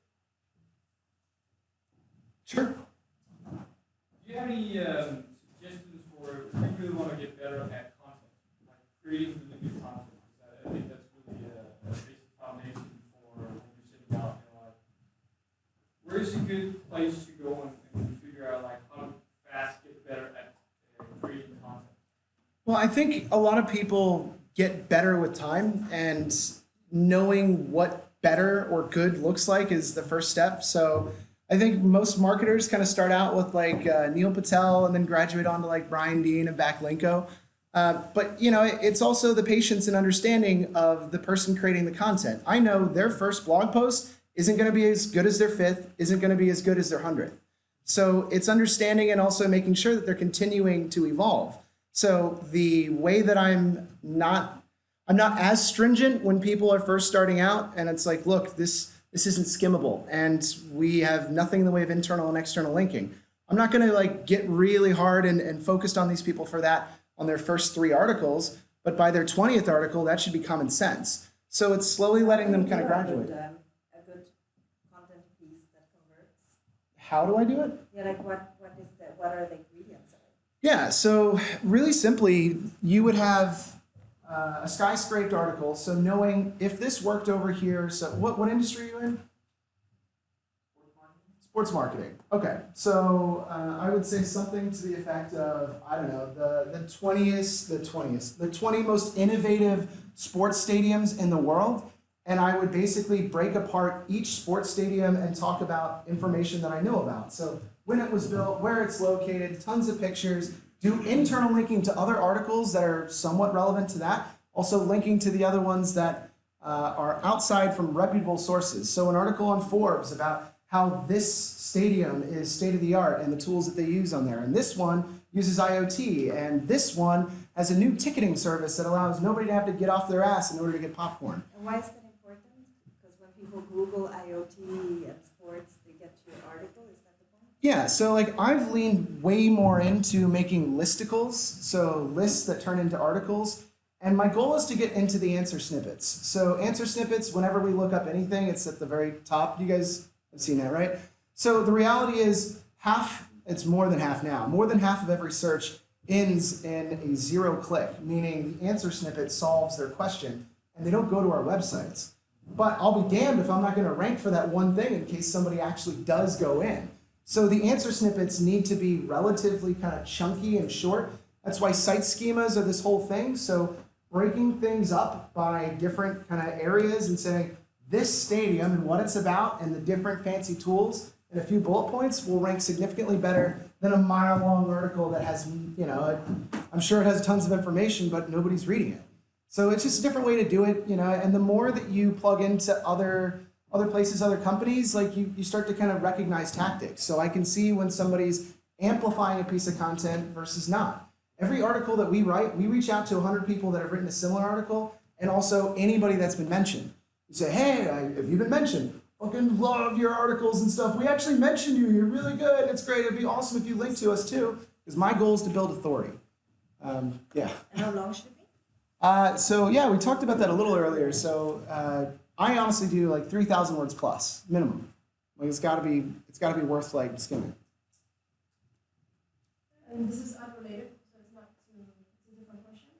any suggestions for if we really want to get better at content, like creating really good content? Because I think that's really a basic foundation for when you're sitting out. Like, where's a good place to go and figure out like how to fast get better at creating content? Well, I think a lot of people get better with time, and knowing what better or good looks like is the first step. So I think most marketers kind of start out with like Neil Patel and then graduate on to like Brian Dean and Backlinko. But it's also the patience and understanding of the person creating the content. I know their first blog post isn't going to be as good as their fifth, isn't going to be as good as their 100th. So it's understanding and also making sure that they're continuing to evolve. So the way that I'm not as stringent when people are first starting out, and it's like, look, this isn't skimmable, and we have nothing in the way of internal and external linking. I'm not going to like get really hard and focused on these people for that on their first 3 articles, but by their 20th article, that should be common sense. So it's slowly letting them kind of graduate. A good content piece that converts. How do I do it? Yeah, like what are the ingredients of it? Yeah, so really simply, you would have a skyscraped article. So knowing if this worked over here, so what industry are you in? Sports marketing. Okay, so I would say something to the effect of, I don't know, the 20 most innovative sports stadiums in the world. And I would basically break apart each sports stadium and talk about information that I know about. So when it was built, where it's located, tons of pictures, do internal linking to other articles that are somewhat relevant to that, also linking to the other ones that are outside from reputable sources. So an article on Forbes about how this stadium is state-of-the-art and the tools that they use on there. And this one uses IoT, and this one has a new ticketing service that allows nobody to have to get off their ass in order to get popcorn. And why is that important? Because when people Google IoT and sports, they get to your article. Is that the point? Yeah, so like I've leaned way more into making listicles, so lists that turn into articles. And my goal is to get into the answer snippets. So answer snippets, whenever we look up anything, it's at the very top. You guys have seen that, right? So the reality is it's more than half now. More than half of every search ends in a 0 click, meaning the answer snippet solves their question and they don't go to our websites. But I'll be damned if I'm not going to rank for that one thing in case somebody actually does go in. So the answer snippets need to be relatively kind of chunky and short. That's why site schemas are this whole thing. So breaking things up by different kind of areas and saying this stadium and what it's about and the different fancy tools and a few bullet points will rank significantly better than a mile-long article that has, I'm sure it has tons of information, but nobody's reading it. So it's just a different way to do it, and the more that you plug into other places, other companies, like you start to kind of recognize tactics. So I can see when somebody's amplifying a piece of content versus not. Every article that we write, we reach out to 100 people that have written a similar article and also anybody that's been mentioned. You say, hey, have you been mentioned? Fucking love your articles and stuff. We actually mentioned you. You're really good. It's great. It'd be awesome if you link to us too, because my goal is to build authority. Yeah. And how long should it be? So yeah, we talked about that a little earlier. So I honestly do like 3,000 words plus minimum. Like it's got to be worth like skimming. And this is unrelated, so it's a different question.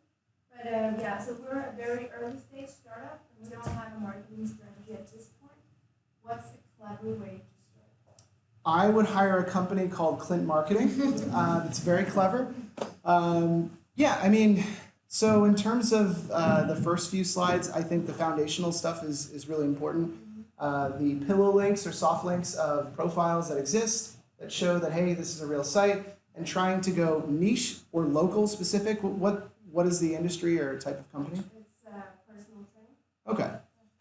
But yeah, so we're a very early stage startup, and we don't have a marketing strategy at this point. What's the clever way to start? I would hire a company called Clint Marketing. It's very clever. Yeah, I mean, so in terms of the first few slides, I think the foundational stuff is really important. The pillow links or soft links of profiles that exist that show that, hey, this is a real site, and trying to go niche or local specific. What is the industry or type of company? It's personal training. Okay.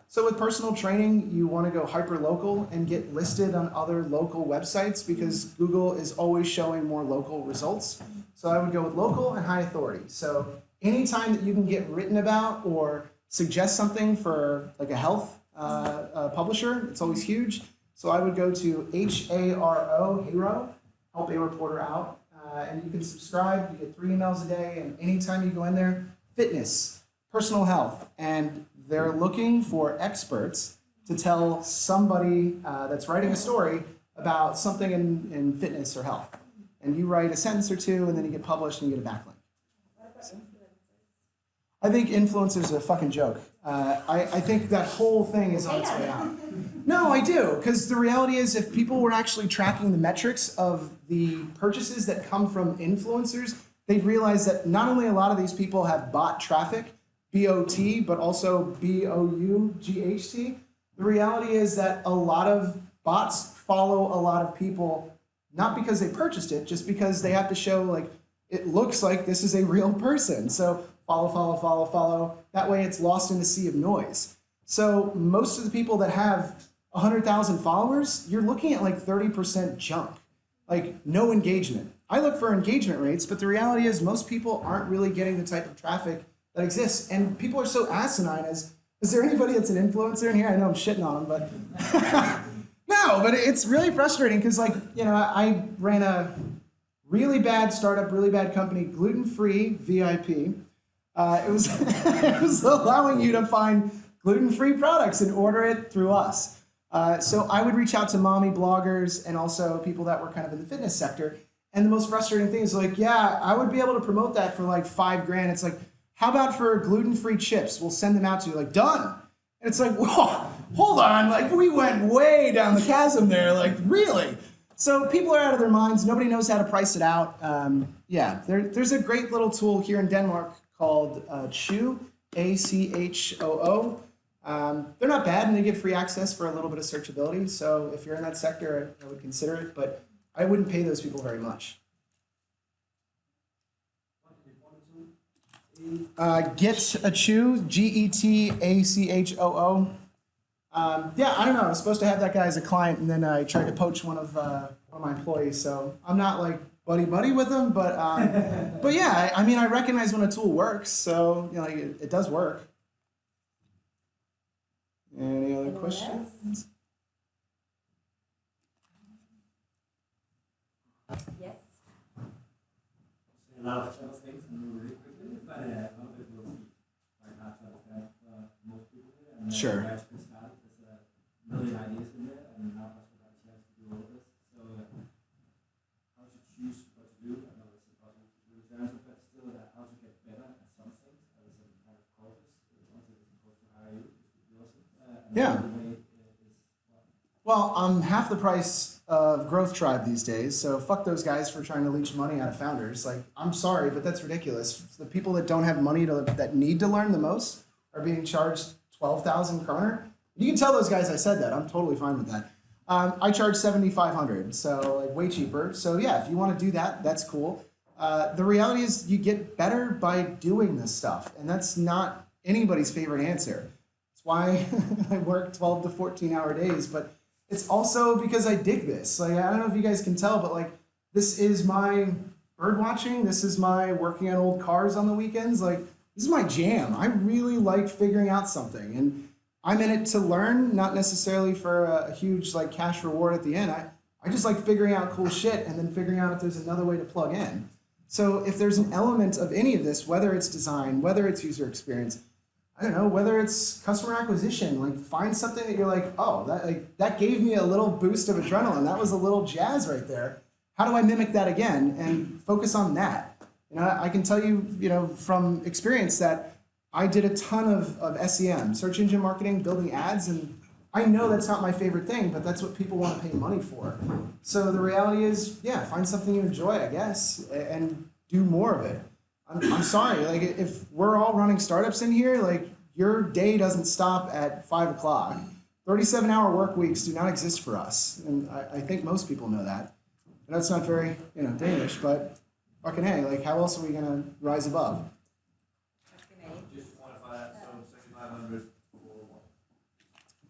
So with personal training, you want to go hyper local and get listed on other local websites because Google is always showing more local results. So I would go with local and high authority. So anytime that you can get written about or suggest something for like a health publisher, it's always huge. So I would go to HARO, help a reporter out. And you can subscribe, you get 3 emails a day, and anytime you go in there, fitness, personal health, and they're looking for experts to tell somebody that's writing a story about something in fitness or health. and you write a sentence or two, and then you get published and you get a backlink. I think influencers are a fucking joke. I think that whole thing is on its way out. No, I do, because the reality is if people were actually tracking the metrics of the purchases that come from influencers, they'd realize that not only a lot of these people have bought traffic, B-O-T, but also B-O-U-G-H-T. The reality is that a lot of bots follow a lot of people, not because they purchased it, just because they have to show, like, it looks like this is a real person. So follow, follow, follow, follow. That way it's lost in the sea of noise. So most of the people that have 100,000 followers, you're looking at like 30% junk, like no engagement. I look for engagement rates, but the reality is most people aren't really getting the type of traffic that exists. And people are so asinine as, is there anybody that's an influencer in here? I know I'm shitting on them, but no, but it's really frustrating because, like, you know, I ran a really bad startup, really bad company, gluten-free VIP. It was it was allowing you to find gluten-free products and order it through us. So I would reach out to mommy bloggers and also people that were kind of in the fitness sector. And the most frustrating thing is, like, yeah, I would be able to promote that for like $5,000. It's like, how about for gluten-free chips? We'll send them out to you. Like, done. And it's like, whoa, hold on. Like, we went way down the chasm there. Like, really? So people are out of their minds. Nobody knows how to price it out. Yeah, there's a great little tool here in Denmark called Achoo, A-C-H-O-O. They're not bad, and they get free access for a little bit of searchability. So if you're in that sector, I would consider it, but I wouldn't pay those people very much. Get Achoo, G-E-T-A-C-H-O-O. Yeah, I don't know. I was supposed to have that guy as a client, and then I tried to poach one of my employees. So I'm not like buddy with him, but yeah, I mean, I recognize when a tool works. So, you know, like, it does work. Any other questions? Yes. A lot of channel things move really quickly, but a lot of it will be like hard to understand most people. And Sure. Where it's been started, there's a million ideas in there, and now that's what I have a chance to do all of this. So how to choose what to do, I know it's impossible to do the answer, but still how to get better at some things, as some kind of courses, something that's supposed to hire you, is awesome. Yeah. Well, I'm half the price of Growth Tribe these days, so fuck those guys for trying to leech money out of founders. Like, I'm sorry, but that's ridiculous. The people that don't have money that need to learn the most are being charged 12,000 kroner. You can tell those guys I said that. I'm totally fine with that. I charge 7,500, so like way cheaper. So yeah, if you want to do that, that's cool. The reality is you get better by doing this stuff, and that's not anybody's favorite answer. That's why I work 12 to 14-hour days, but it's also because I dig this. Like, I don't know if you guys can tell, but like, this is my bird watching. This is my working on old cars on the weekends. Like, this is my jam. I really like figuring out something, and I'm in it to learn, not necessarily for a huge like cash reward at the end. I just like figuring out cool shit and then figuring out if there's another way to plug in. So if there's an element of any of this, whether it's design, whether it's user experience, I don't know, whether it's customer acquisition, like find something that you're like, oh, that gave me a little boost of adrenaline. That was a little jazz right there. How do I mimic that again and focus on that? You know, I can tell you, you know, from experience that I did a ton of SEM, search engine marketing, building ads, and I know that's not my favorite thing, but that's what people want to pay money for. So the reality is, yeah, find something you enjoy, I guess, and do more of it. I'm sorry, like if we're all running startups in here, like your day doesn't stop at 5 o'clock. 37-hour work weeks do not exist for us, and I think most people know that. I know it's not very, you know, Danish, but fucking hey, like how else are we gonna rise above? Just to quantify that, so 7,500 for what?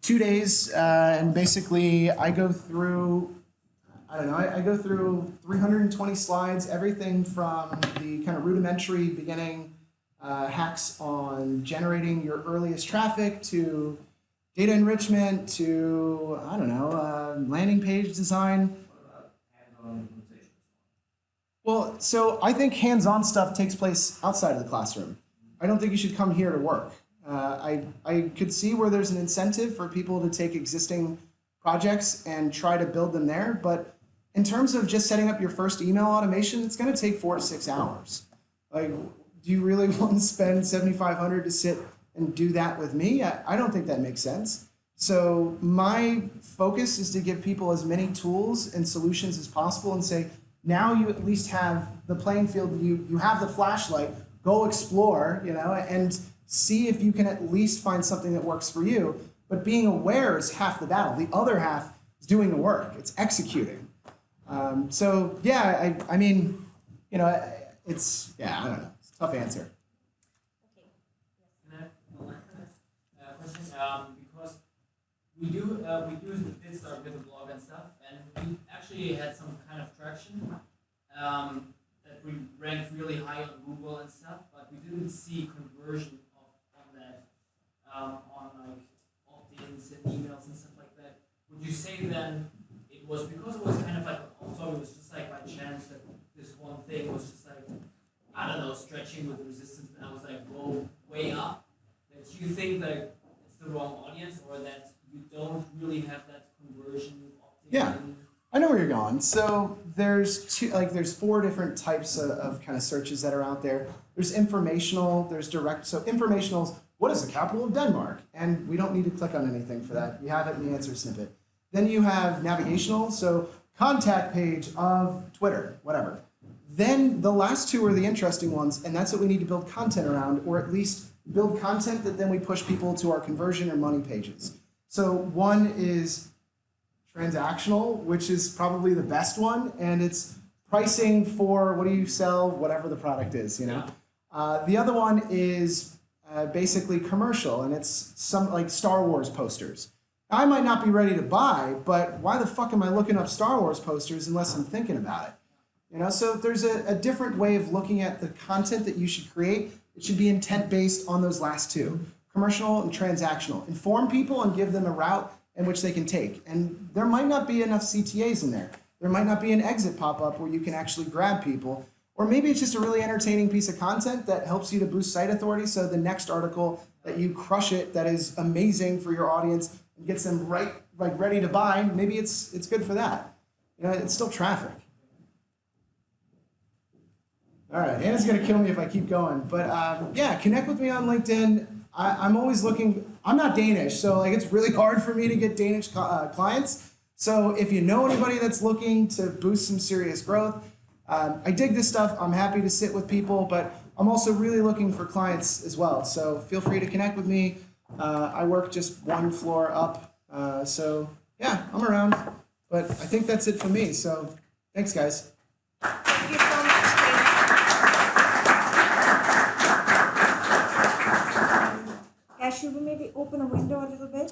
2 days, and basically I go through, I don't know, I go through 320 slides, everything from the kind of rudimentary beginning hacks on generating your earliest traffic to data enrichment to, I don't know, landing page design. What about hands-on implementation? Well, so I think hands-on stuff takes place outside of the classroom. I don't think you should come here to work. I could see where there's an incentive for people to take existing projects and try to build them there, but in terms of just setting up your first email automation, it's going to take 4 to 6 hours. Like, do you really want to spend $7,500 to sit and do that with me? I don't think that makes sense. So my focus is to give people as many tools and solutions as possible and say, now you at least have the playing field, you have the flashlight, go explore, and see if you can at least find something that works for you. But being aware is half the battle. The other half is doing the work. It's executing. So yeah, I mean, I don't know. It's a tough answer. Can I have one last question? Because we did start with a blog and stuff, and we actually had some kind of traction that we ranked really high on Google and stuff, but we didn't see conversion on that on like opt-ins and emails and stuff like that. Would you say then it was because it was kind of like also it was just like by chance that this one thing was just like, I don't know, stretching with resistance, and I was like, whoa, way up? That you think that it's the wrong audience, or that you don't really have that conversion opting Yeah. in? I know where you're going. So there's 4 different types of kind of searches that are out there. There's informational, there's direct. So informational is, what is the capital of Denmark? And we don't need to click on anything for that. You have it in the answer snippet. Then you have navigational, so contact page of Twitter, whatever. Then the last 2 are the interesting ones, and that's what we need to build content around, or at least build content that then we push people to our conversion or money pages. So one is transactional, which is probably the best one, and it's pricing for what do you sell, whatever the product is, The other one is basically commercial, and it's some like Star Wars posters. I might not be ready to buy, but why the fuck am I looking up Star Wars posters unless I'm thinking about it? So there's a different way of looking at the content that you should create. It should be intent based on those last 2, commercial and transactional. Inform people and give them a route in which they can take. And there might not be enough CTAs in there. There might not be an exit pop-up where you can actually grab people. Or maybe it's just a really entertaining piece of content that helps you to boost site authority. So the next article that you crush it, that is amazing for your audience and gets them ready to buy, maybe it's good for that. It's still traffic. All right, Anna's gonna kill me if I keep going, but connect with me on LinkedIn. I'm always looking. I'm not Danish, so it's really hard for me to get Danish clients. So if you know anybody that's looking to boost some serious growth, I dig this stuff. I'm happy to sit with people, but I'm also really looking for clients as well. So feel free to connect with me. I work just 1 floor up, so yeah, I'm around. But I think that's it for me. So thanks, guys. Thank you so much, Guys, should we maybe open a window a little bit?